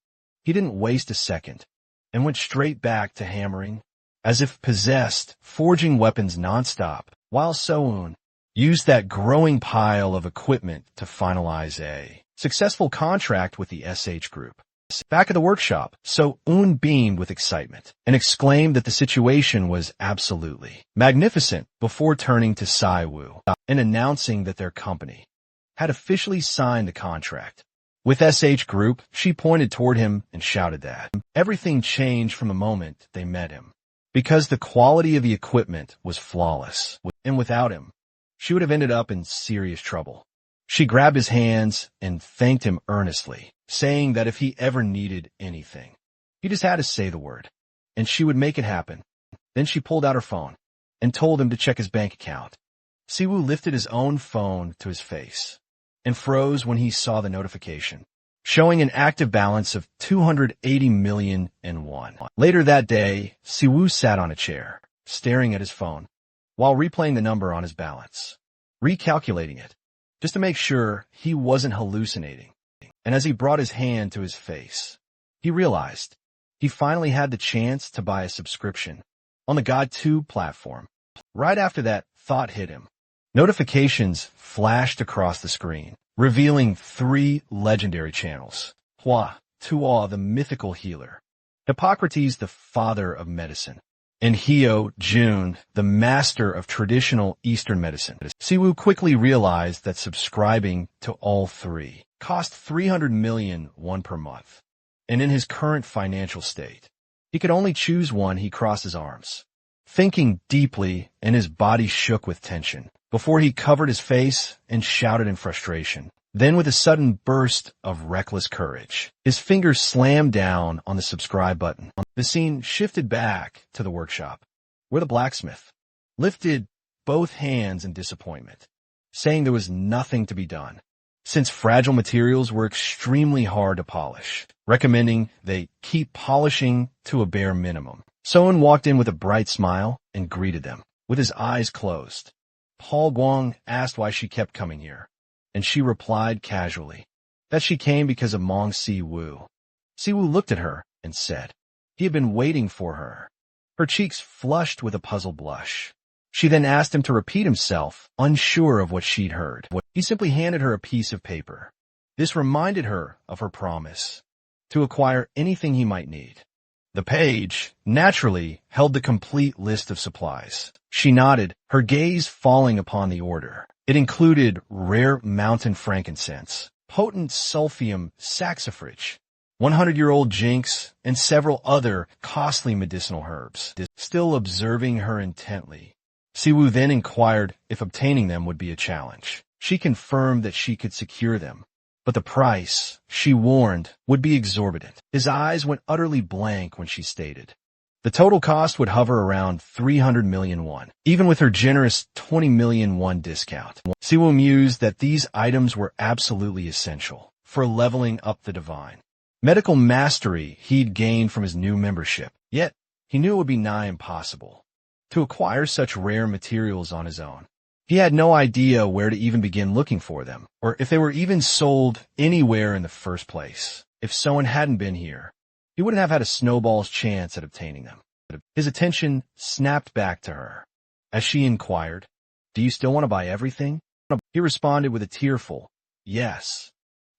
He didn't waste a second and went straight back to hammering, as if possessed, forging weapons nonstop, while So-eun used that growing pile of equipment to finalize a successful contract with the SH Group. Back at the workshop, So-eun beamed with excitement and exclaimed that the situation was absolutely magnificent before turning to Siwoo and announcing that their company had officially signed the contract. With SH Group, she pointed toward him and shouted that everything changed from the moment they met him, because the quality of the equipment was flawless, and without him, she would have ended up in serious trouble. She grabbed his hands and thanked him earnestly, saying that if he ever needed anything, he just had to say the word, and she would make it happen. Then she pulled out her phone and told him to check his bank account. Siwoo lifted his own phone to his face and froze when he saw the notification, showing an active balance of 280 million and won. Later that day, Siwoo sat on a chair, staring at his phone, while replaying the number on his balance, recalculating it, just to make sure he wasn't hallucinating. And as he brought his hand to his face, he realized he finally had the chance to buy a subscription on the God2 platform. Right after that thought hit him, notifications flashed across the screen, revealing 3 legendary channels. Hua, Tuo, the mythical healer, Hippocrates, the father of medicine, and Hyo Jun, the master of traditional Eastern medicine. Siwoo quickly realized that subscribing to all 3 cost 300 million won per month, and in his current financial state, he could only choose one. He crossed his arms, thinking deeply, and his body shook with tension, before he covered his face and shouted in frustration. Then with a sudden burst of reckless courage, his fingers slammed down on the subscribe button. The scene shifted back to the workshop, where the blacksmith lifted both hands in disappointment, saying there was nothing to be done, since fragile materials were extremely hard to polish, recommending they keep polishing to a bare minimum. So-eun walked in with a bright smile and greeted them, with his eyes closed. Paul Guang asked why she kept coming here, and she replied casually that she came because of Mong Si-woo. Si-woo looked at her and said he had been waiting for her. Her cheeks flushed with a puzzled blush. She then asked him to repeat himself, unsure of what she'd heard. He simply handed her a piece of paper. This reminded her of her promise to acquire anything he might need. The page, naturally, held the complete list of supplies. She nodded, her gaze falling upon the order. It included rare mountain frankincense, potent sulfium saxifrage, 100-year-old jinx, and several other costly medicinal herbs. Still observing her intently, Siwoo then inquired if obtaining them would be a challenge. She confirmed that she could secure them, but the price, she warned, would be exorbitant. His eyes went utterly blank when she stated the total cost would hover around 300 million won, even with her generous 20 million won discount. Siwoo mused that these items were absolutely essential for leveling up the divine medical mastery he'd gained from his new membership. Yet, he knew it would be nigh impossible to acquire such rare materials on his own. He had no idea where to even begin looking for them, or if they were even sold anywhere in the first place. If someone hadn't been here, he wouldn't have had a snowball's chance at obtaining them. His attention snapped back to her as she inquired, "Do you still want to buy everything?" He responded with a tearful yes,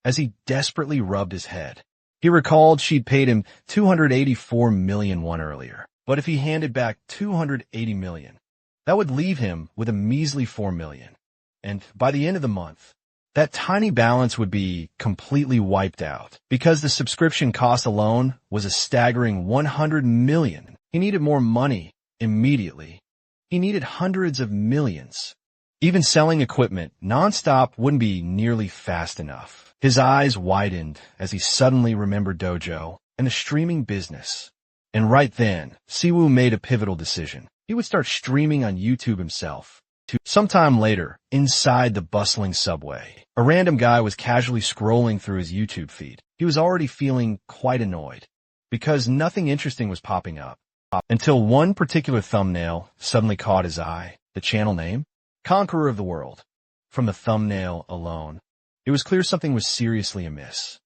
as he desperately rubbed his head. He recalled she'd paid him 284 million won earlier, but if he handed back 280 million, that would leave him with a measly 4 million. And by the end of the month, that tiny balance would be completely wiped out, because the subscription cost alone was a staggering 100 million. He needed more money immediately. He needed hundreds of millions. Even selling equipment nonstop wouldn't be nearly fast enough. His eyes widened as he suddenly remembered Dojo and the streaming business. And right then, Siwoo made a pivotal decision. He would start streaming on YouTube himself. Sometime later, inside the bustling subway, a random guy was casually scrolling through his YouTube feed. He was already feeling quite annoyed because nothing interesting was popping up until one particular thumbnail suddenly caught his eye. The channel name? Conqueror of the World. From the thumbnail alone, it was clear something was seriously amiss.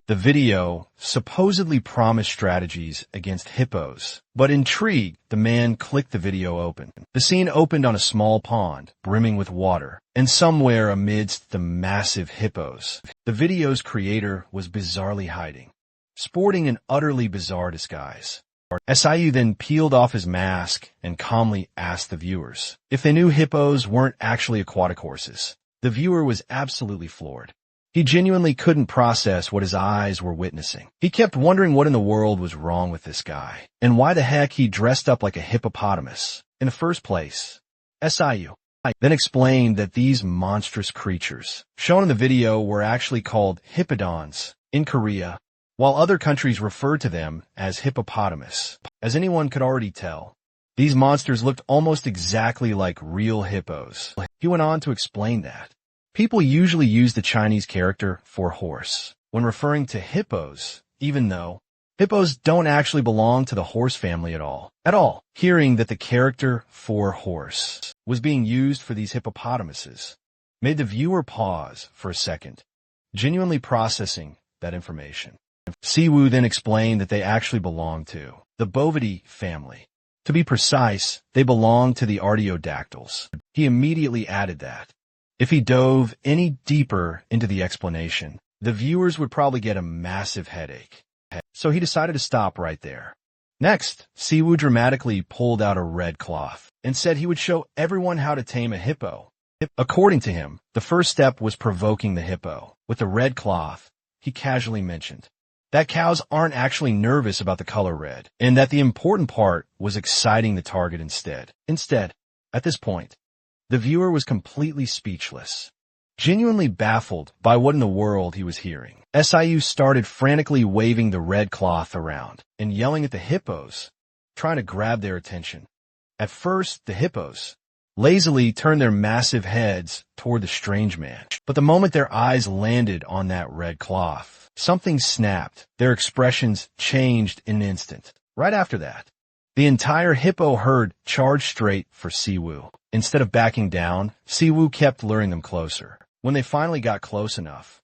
The video supposedly promised strategies against hippos, but intrigued, the man clicked the video open. The scene opened on a small pond, brimming with water, and somewhere amidst the massive hippos, the video's creator was bizarrely hiding, sporting an utterly bizarre disguise. SIU then peeled off his mask and calmly asked the viewers if they knew hippos weren't actually aquatic horses. The viewer was absolutely floored. He genuinely couldn't process what his eyes were witnessing. He kept wondering what in the world was wrong with this guy, and why the heck he dressed up like a hippopotamus in the first place. SIU then explained that these monstrous creatures shown in the video were actually called hippodons in Korea, while other countries referred to them as hippopotamus. As anyone could already tell, these monsters looked almost exactly like real hippos. He went on to explain that people usually use the Chinese character for horse when referring to hippos, even though hippos don't actually belong to the horse family at all. Hearing that the character for horse was being used for these hippopotamuses made the viewer pause for a second, genuinely processing that information. Siwoo then explained that they actually belong to the Bovidae family. To be precise, they belong to the artiodactyls. He immediately added that if he dove any deeper into the explanation, the viewers would probably get a massive headache. So he decided to stop right there. Next, Siwoo dramatically pulled out a red cloth and said he would show everyone how to tame a hippo. According to him, the first step was provoking the hippo. With the red cloth, he casually mentioned that cows aren't actually nervous about the color red, and that the important part was exciting the target instead. At this point, the viewer was completely speechless, genuinely baffled by what in the world he was hearing. SIU started frantically waving the red cloth around and yelling at the hippos, trying to grab their attention. At first, the hippos lazily turned their massive heads toward the strange man, but the moment their eyes landed on that red cloth, something snapped. Their expressions changed in an instant. Right after that, the entire hippo herd charged straight for Siwoo. Instead of backing down, Siwoo kept luring them closer. When they finally got close enough,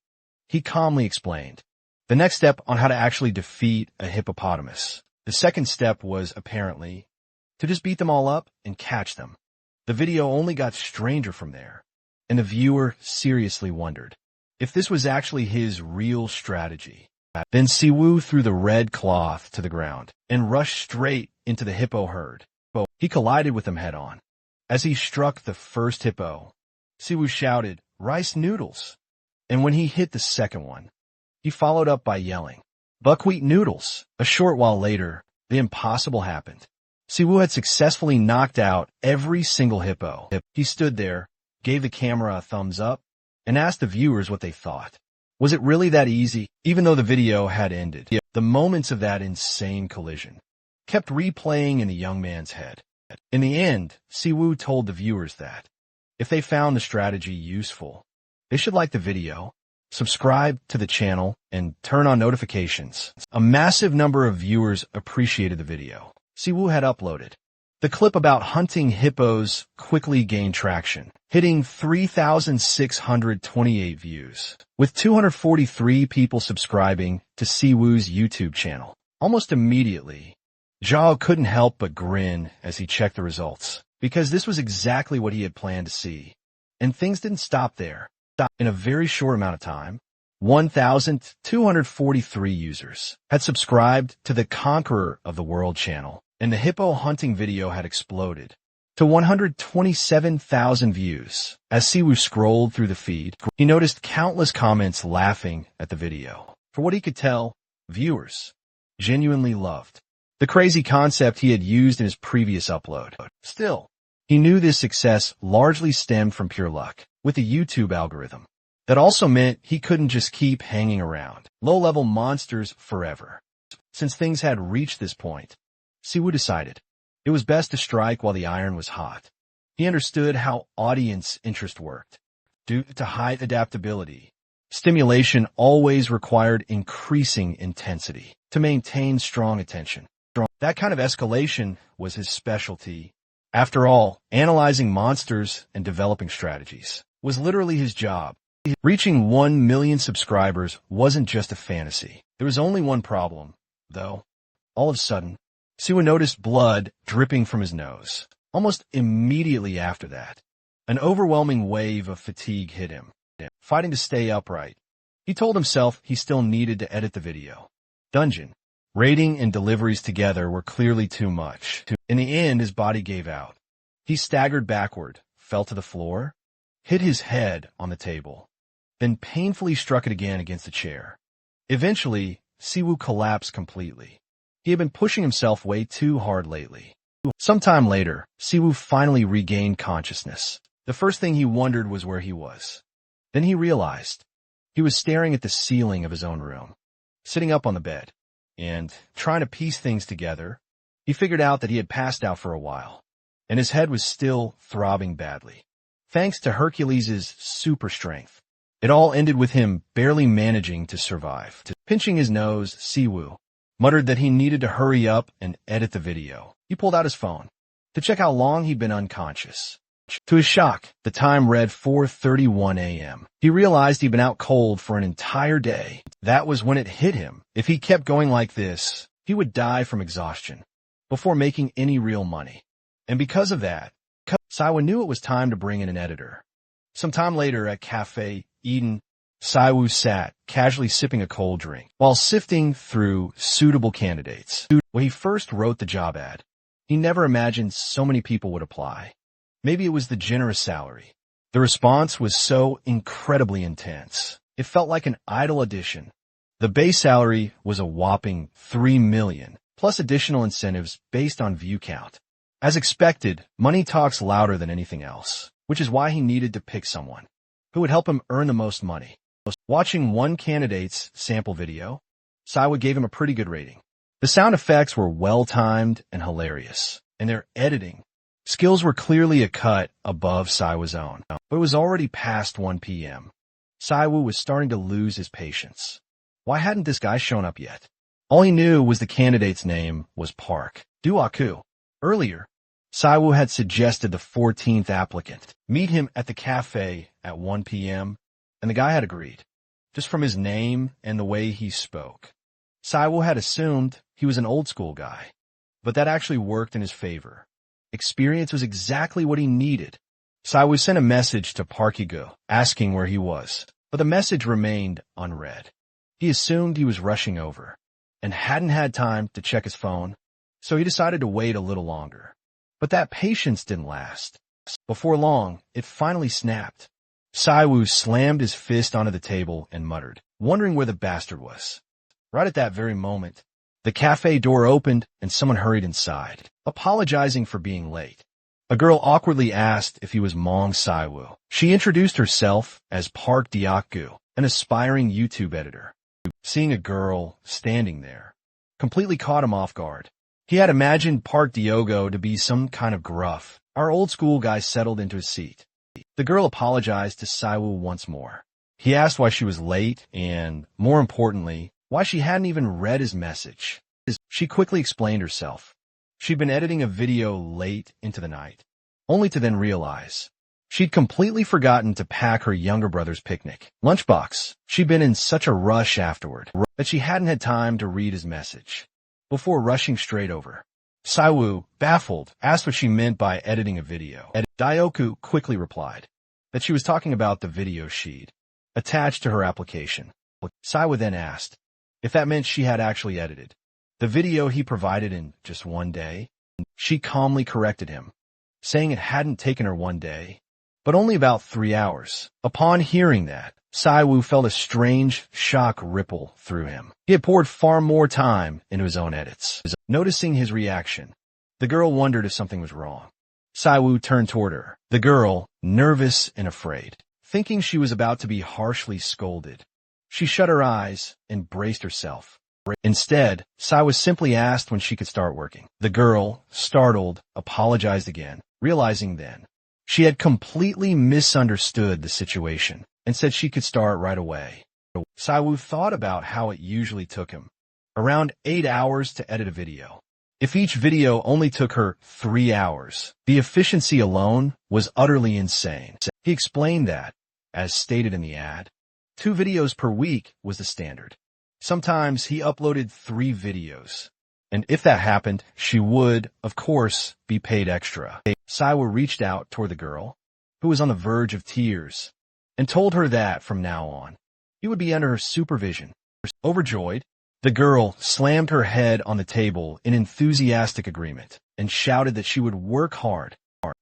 he calmly explained the next step on how to actually defeat a hippopotamus. The second step was, apparently, to just beat them all up and catch them. The video only got stranger from there, and the viewer seriously wondered if this was actually his real strategy. Then Siwoo threw the red cloth to the ground and rushed straight into the hippo herd. He collided with them head-on. As he struck the first hippo, Siwoo shouted, "Rice noodles!" And when he hit the second one, he followed up by yelling, "Buckwheat noodles!" A short while later, the impossible happened. Siwoo had successfully knocked out every single hippo. He stood there, gave the camera a thumbs up, and asked the viewers what they thought. Was it really that easy? Even though the video had ended, the moments of that insane collision kept replaying in the young man's head. In the end, Siwoo told the viewers that if they found the strategy useful, they should like the video, subscribe to the channel, and turn on notifications. A massive number of viewers appreciated the video Siwoo had uploaded. The clip about hunting hippos quickly gained traction, hitting 3,628 views, with 243 people subscribing to Siwoo's YouTube channel. Almost immediately, Zhao couldn't help but grin as he checked the results, because this was exactly what he had planned to see. And things didn't stop there. In a very short amount of time, 1,243 users had subscribed to the Conqueror of the World channel, and the hippo hunting video had exploded to 127,000 views. As Siwoo scrolled through the feed, he noticed countless comments laughing at the video. For what he could tell, viewers genuinely loved the crazy concept he had used in his previous upload. Still, he knew this success largely stemmed from pure luck with the YouTube algorithm. That also meant he couldn't just keep hanging around low-level monsters forever. Since things had reached this point, Siwoo decided It was best to strike while the iron was hot. He understood how audience interest worked. Due to high adaptability, stimulation always required increasing intensity to maintain strong attention. That kind of escalation was his specialty. After all, analyzing monsters and developing strategies was literally his job. Reaching 1 million subscribers wasn't just a fantasy. There was only one problem, though. All of a sudden, Siwa noticed blood dripping from his nose. Almost immediately after that, an overwhelming wave of fatigue hit him. Fighting to stay upright, he told himself he still needed to edit the video. Dungeon. Raiding and deliveries together were clearly too much. In the end, his body gave out. He staggered backward, fell to the floor, hit his head on the table, then painfully struck it again against the chair. Eventually, Siwoo collapsed completely. He had been pushing himself way too hard lately. Sometime later, Siwoo finally regained consciousness. The first thing he wondered was where he was. Then he realized he was staring at the ceiling of his own room, sitting up on the bed. And, trying to piece things together, he figured out that he had passed out for a while, and his head was still throbbing badly. Thanks to Hercules' super strength, it all ended with him barely managing to survive. Pinching his nose, Siwoo muttered that he needed to hurry up and edit the video. He pulled out his phone to check how long he'd been unconscious. To his shock, the time read 4:31 a.m. He realized he'd been out cold for an entire day. That was when it hit him. If he kept going like this, he would die from exhaustion before making any real money. And because of that, Siwa knew it was time to bring in an editor. Sometime later at Cafe Eden, Siwoo sat, casually sipping a cold drink, while sifting through suitable candidates. When he first wrote the job ad, he never imagined so many people would apply. Maybe it was the generous salary. The response was so incredibly intense. It felt like an idle audition. The base salary was a whopping $3 million, plus additional incentives based on view count. As expected, money talks louder than anything else, which is why he needed to pick someone who would help him earn the most money. Watching one candidate's sample video, Siwa gave him a pretty good rating. The sound effects were well-timed and hilarious, and their editing skills were clearly a cut above Siwa's own. But it was already past 1 p.m. Siwa was starting to lose his patience. Why hadn't this guy shown up yet? All he knew was the candidate's name was Park Duaku. Earlier, Siwa had suggested the 14th applicant meet him at the cafe at 1 p.m., and the guy had agreed, just from his name and the way he spoke. Siwa had assumed he was an old-school guy, but that actually worked in his favor. Experience was exactly what he needed. Siwa sent a message to Parkigo asking where he was, but the message remained unread. He assumed he was rushing over and hadn't had time to check his phone, so he decided to wait a little longer. But that patience didn't last. Before long, it finally snapped. Siwa slammed his fist onto the table and muttered, wondering where the bastard was. Right at that very moment, the cafe door opened and someone hurried inside, apologizing for being late. A girl awkwardly asked if he was Mong Siwa. She introduced herself as Park Diakgu, an aspiring YouTube editor. Seeing a girl standing there completely caught him off guard. He had imagined Park Diogo to be some kind of gruff. Our old-school guy settled into his seat. The girl apologized to Siwa once more. He asked why she was late and, more importantly, why she hadn't even read his message. She quickly explained herself. She'd been editing a video late into the night, only to then realize she'd completely forgotten to pack her younger brother's picnic lunchbox. She'd been in such a rush afterward that she hadn't had time to read his message before rushing straight over. Siwa, baffled, asked what she meant by editing a video. Dioku quickly replied that she was talking about the video sheet attached to her application. Siwa then asked if that meant she had actually edited the video he provided in just 1 day. She calmly corrected him, saying it hadn't taken her 1 day, but only about 3 hours. Upon hearing that, Siwa felt a strange shock ripple through him. He had poured far more time into his own edits. Noticing his reaction, the girl wondered if something was wrong. Siwa turned toward her, the girl, nervous and afraid, thinking she was about to be harshly scolded. She shut her eyes and braced herself Instead, Sai was simply asked when she could start working. The girl, startled, apologized again, realizing then she had completely misunderstood the situation and said she could start right away. Saiwoo thought about how it usually took him around 8 hours to edit a video. If each video only took her 3 hours, the efficiency alone was utterly insane. He explained that, as stated in the ad, 2 videos per week was the standard. Sometimes he uploaded 3 videos, and if that happened, she would, of course, be paid extra. Saiwoo reached out toward the girl, who was on the verge of tears, and told her that from now on, he would be under her supervision. Overjoyed, the girl slammed her head on the table in enthusiastic agreement and shouted that she would work hard.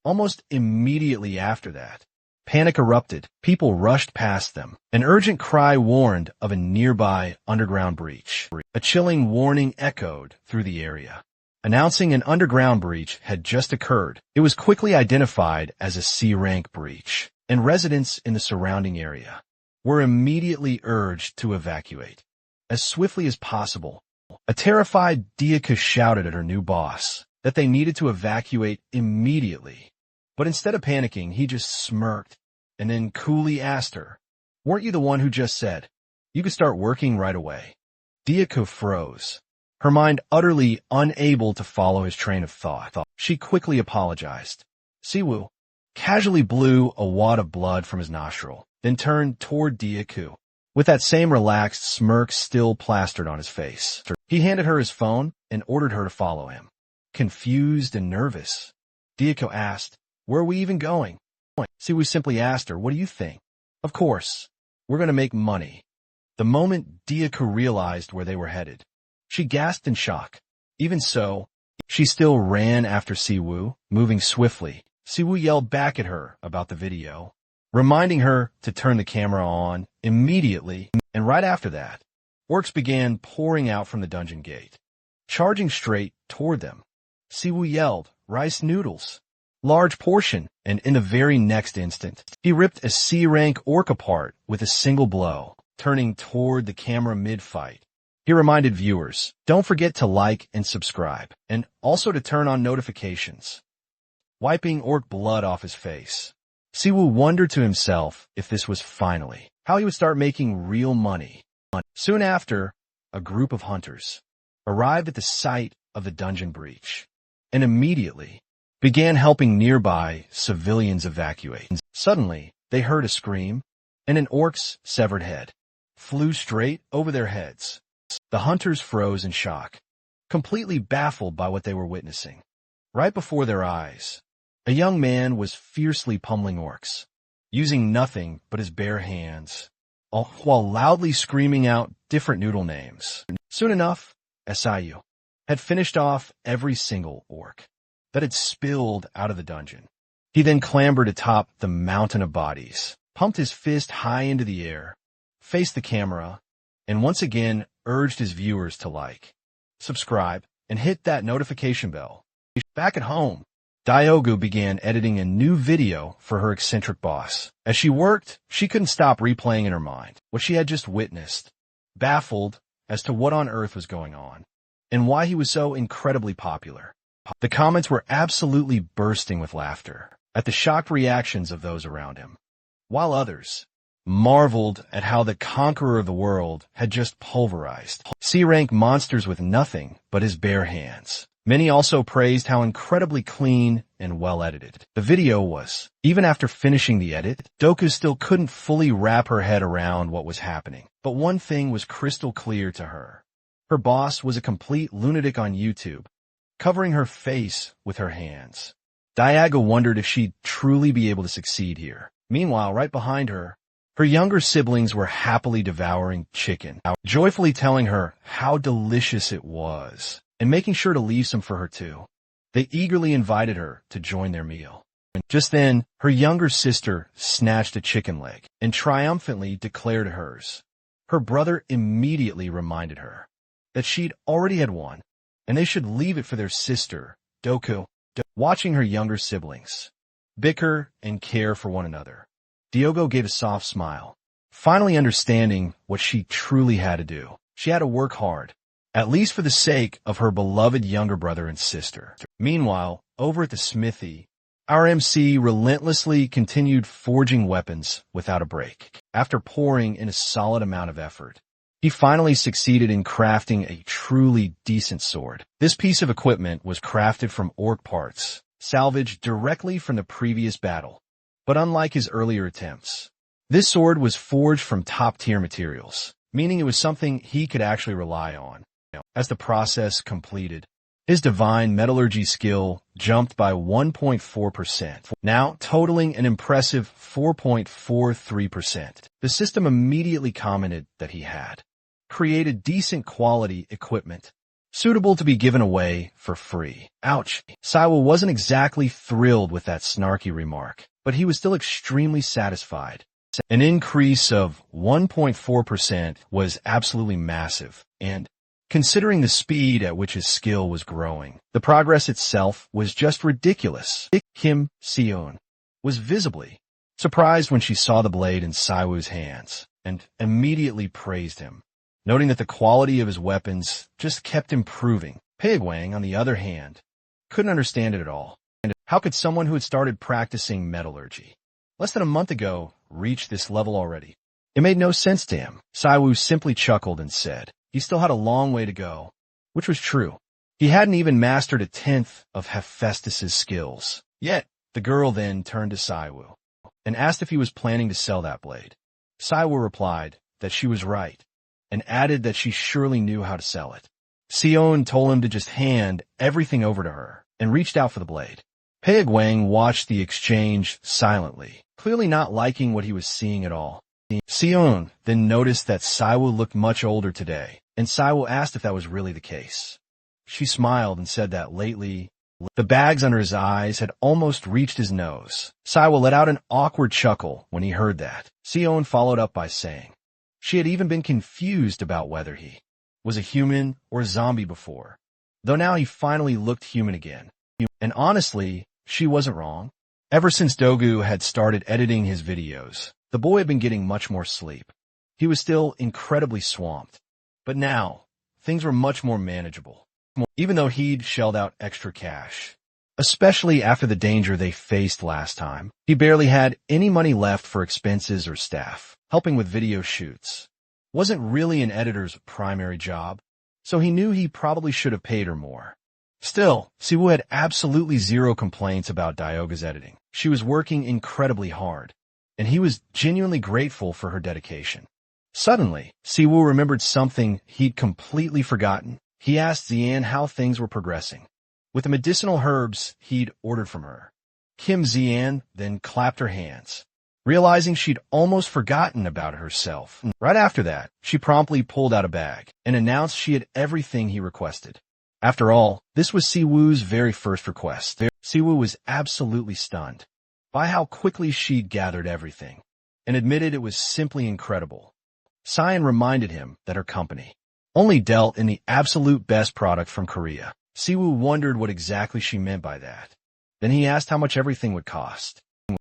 Almost immediately after that, panic erupted. People rushed past them. An urgent cry warned of a nearby underground breach. A chilling warning echoed through the area, announcing an underground breach had just occurred. It was quickly identified as a C-rank breach, and residents in the surrounding area were immediately urged to evacuate as swiftly as possible. A terrified Diaka shouted at her new boss that they needed to evacuate immediately. But instead of panicking, he just smirked and then coolly asked her, "Weren't you the one who just said you could start working right away?" Diaka froze, her mind utterly unable to follow his train of thought. She quickly apologized. Siwoo casually blew a wad of blood from his nostril, then turned toward Diaku, with that same relaxed smirk still plastered on his face. He handed her his phone and ordered her to follow him. Confused and nervous, Diako asked, "Where are we even going?" Siwoo simply asked her, "What do you think?" "Of course, we're going to make money." The moment Diako realized where they were headed, she gasped in shock. Even so, she still ran after Siwoo, moving swiftly. Siwoo yelled back at her about the video, reminding her to turn the camera on immediately, and right after that, orcs began pouring out from the dungeon gate, charging straight toward them. Siwoo yelled, "Rice noodles! Large portion," and in the very next instant, he ripped a C-rank orc apart with a single blow, turning toward the camera mid-fight. He reminded viewers, don't forget to like and subscribe, and also to turn on notifications. Wiping orc blood off his face, Siwoo wondered to himself if this was finally how he would start making real money. Soon after, a group of hunters arrived at the site of the dungeon breach, and immediately began helping nearby civilians evacuate. Suddenly, they heard a scream, and an orc's severed head flew straight over their heads. The hunters froze in shock, completely baffled by what they were witnessing. Right before their eyes, a young man was fiercely pummeling orcs, using nothing but his bare hands, all while loudly screaming out different noodle names. Soon enough, Sayu had finished off every single orc that had spilled out of the dungeon. He then clambered atop the mountain of bodies, pumped his fist high into the air, faced the camera, and once again urged his viewers to like, subscribe, and hit that notification bell. Back at home, Diogo began editing a new video for her eccentric boss. As she worked, she couldn't stop replaying in her mind what she had just witnessed, baffled as to what on earth was going on, and why he was so incredibly popular. The comments were absolutely bursting with laughter at the shocked reactions of those around him, while others marveled at how the conqueror of the world had just pulverized C-rank monsters with nothing but his bare hands. Many also praised how incredibly clean and well-edited the video was. Even after finishing the edit, Doku still couldn't fully wrap her head around what was happening. But one thing was crystal clear to her. Her boss was a complete lunatic on YouTube, covering her face with her hands. Diago wondered if she'd truly be able to succeed here. Meanwhile, right behind her, her younger siblings were happily devouring chicken, joyfully telling her how delicious it was, and making sure to leave some for her too. They eagerly invited her to join their meal. Just then, her younger sister snatched a chicken leg and triumphantly declared hers. Her brother immediately reminded her that she'd already had one, and they should leave it for their sister, Doku. Watching her younger siblings bicker and care for one another, Diogo gave a soft smile, finally understanding what she truly had to do. She had to work hard, at least for the sake of her beloved younger brother and sister. Meanwhile, over at the smithy, our MC relentlessly continued forging weapons without a break. After pouring in a solid amount of effort, he finally succeeded in crafting a truly decent sword. This piece of equipment was crafted from orc parts, salvaged directly from the previous battle. But unlike his earlier attempts, this sword was forged from top-tier materials, meaning it was something he could actually rely on. As the process completed, his divine metallurgy skill jumped by 1.4%, now totaling an impressive 4.43%. The system immediately commented that he had created decent quality equipment, suitable to be given away for free. Ouch. Saiwo wasn't exactly thrilled with that snarky remark, but he was still extremely satisfied. An increase of 1.4% was absolutely massive, and considering the speed at which his skill was growing, the progress itself was just ridiculous. Kim Seon was visibly surprised when she saw the blade in Saiwoo's hands, and immediately praised him, noting that the quality of his weapons just kept improving. Pigwang, on the other hand, couldn't understand it at all. And how could someone who had started practicing metallurgy less than a month ago reach this level already? It made no sense to him. Saiwoo simply chuckled and said he still had a long way to go, which was true. He hadn't even mastered a tenth of Hephaestus's skills. Yet, the girl then turned to Saiwoo and asked if he was planning to sell that blade. Saiwoo replied that she was right, and added that she surely knew how to sell it. Seon told him to just hand everything over to her, and reached out for the blade. Pegwang watched the exchange silently, clearly not liking what he was seeing at all. Seon then noticed that Saiwoo looked much older today, and Saiwoo asked if that was really the case. She smiled and said that lately, the bags under his eyes had almost reached his nose. Saiwoo let out an awkward chuckle when he heard that. Seon followed up by saying she had even been confused about whether he was a human or a zombie before, though now he finally looked human again. And honestly, she wasn't wrong. Ever since Dogu had started editing his videos, the boy had been getting much more sleep. He was still incredibly swamped, but now things were much more manageable. Even though he'd shelled out extra cash, especially after the danger they faced last time, he barely had any money left for expenses or staff. Helping with video shoots wasn't really an editor's primary job, so he knew he probably should have paid her more. Still, Siwoo had absolutely zero complaints about Dioga's editing. She was working incredibly hard, and he was genuinely grateful for her dedication. Suddenly, Siwoo remembered something he'd completely forgotten. He asked Xian how things were progressing with the medicinal herbs he'd ordered from her. Kim Xian then clapped her hands, realizing she'd almost forgotten about herself. Right after that, she promptly pulled out a bag and announced she had everything he requested. After all, this was Siwoo's very first request. Siwoo was absolutely stunned by how quickly she'd gathered everything, and admitted it was simply incredible. Cyan reminded him that her company only dealt in the absolute best product from Korea. Siwoo wondered what exactly she meant by that. Then he asked how much everything would cost.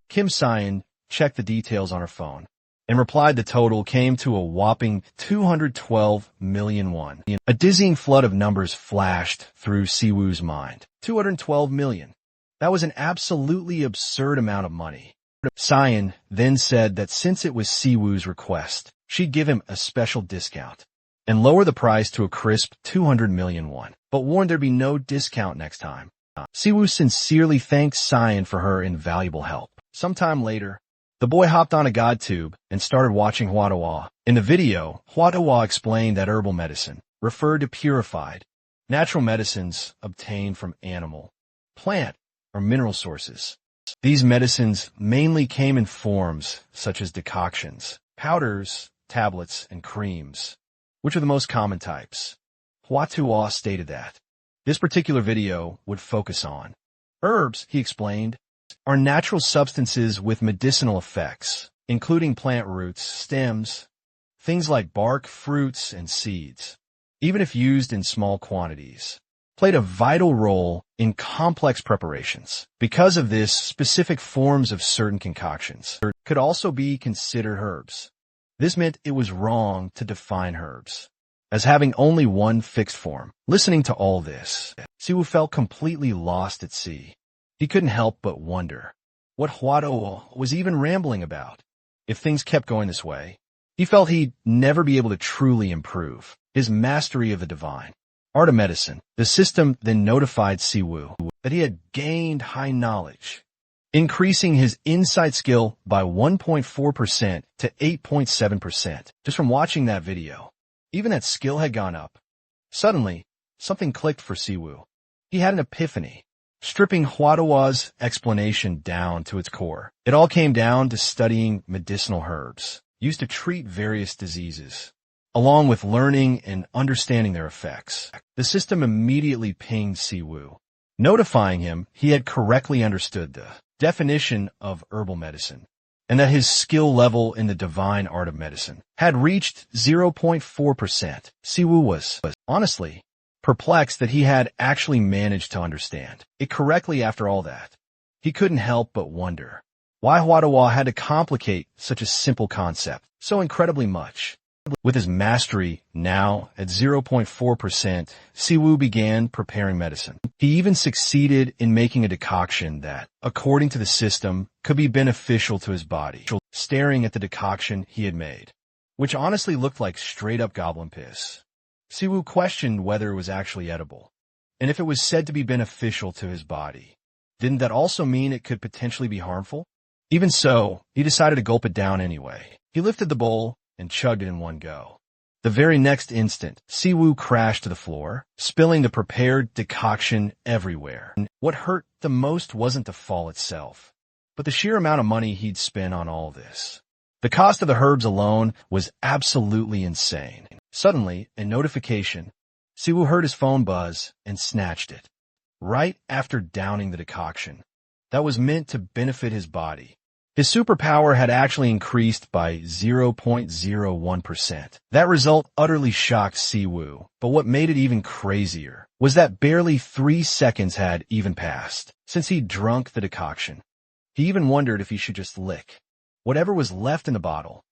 Kim Cyan checked the details on her phone and replied the total came to a whopping 212 million won. A dizzying flood of numbers flashed through Siwoo's mind. 212 million. That was an absolutely absurd amount of money. Cyan then said that since it was Siwoo's request, she'd give him a special discount and lower the price to a crisp 200 million won, but warned there'd be no discount next time. Siwoo sincerely thanked Cyan for her invaluable help. Sometime later, the boy hopped on a GodTube and started watching Huadawa. In the video, Huadawa explained that herbal medicine referred to purified, natural medicines obtained from animal, plant, or mineral sources. These medicines mainly came in forms such as decoctions, powders, tablets, and creams, which are the most common types. Huadawa stated that this particular video would focus on herbs, he explained, are natural substances with medicinal effects, including plant roots, stems, things like bark, fruits, and seeds, even if used in small quantities, played a vital role in complex preparations. Because of this, specific forms of certain concoctions could also be considered herbs. This meant it was wrong to define herbs as having only one fixed form. Listening to all this, Siwoo felt completely lost at sea. He couldn't help but wonder what Hwado was even rambling about. If things kept going this way, he felt he'd never be able to truly improve his mastery of the divine art of medicine. The system then notified Siwoo that he had gained high knowledge, increasing his insight skill by 1.4% to 8.7% just from watching that video. Even that skill had gone up. Suddenly, something clicked for Siwoo. He had an epiphany, stripping Hwadowa's explanation down to its core. It all came down to studying medicinal herbs used to treat various diseases, along with learning and understanding their effects. The system immediately pinged Siwoo, notifying him he had correctly understood the definition of herbal medicine, and that his skill level in the divine art of medicine had reached 0.4%. Siwoo was honestly perplexed that he had actually managed to understand it correctly after all that. He couldn't help but wonder why Hwadawa had to complicate such a simple concept so incredibly much. With his mastery now at 0.4%, Siwoo began preparing medicine. He even succeeded in making a decoction that, according to the system, could be beneficial to his body. Staring at the decoction he had made, which honestly looked like straight-up goblin piss, Siwoo questioned whether it was actually edible, and if it was said to be beneficial to his body, didn't that also mean it could potentially be harmful? Even so, he decided to gulp it down anyway. He lifted the bowl and chugged it in one go. The very next instant, Siwoo crashed to the floor, spilling the prepared decoction everywhere. What hurt the most wasn't the fall itself, but the sheer amount of money he'd spent on all this. The cost of the herbs alone was absolutely insane. Suddenly, a notification. Siwoo heard his phone buzz and snatched it. Right after downing the decoction that was meant to benefit his body, his superpower had actually increased by 0.01%. That result utterly shocked Siwoo, but what made it even crazier was that barely 3 seconds had even passed since he'd drunk the decoction. He even wondered if he should just lick whatever was left in the bottle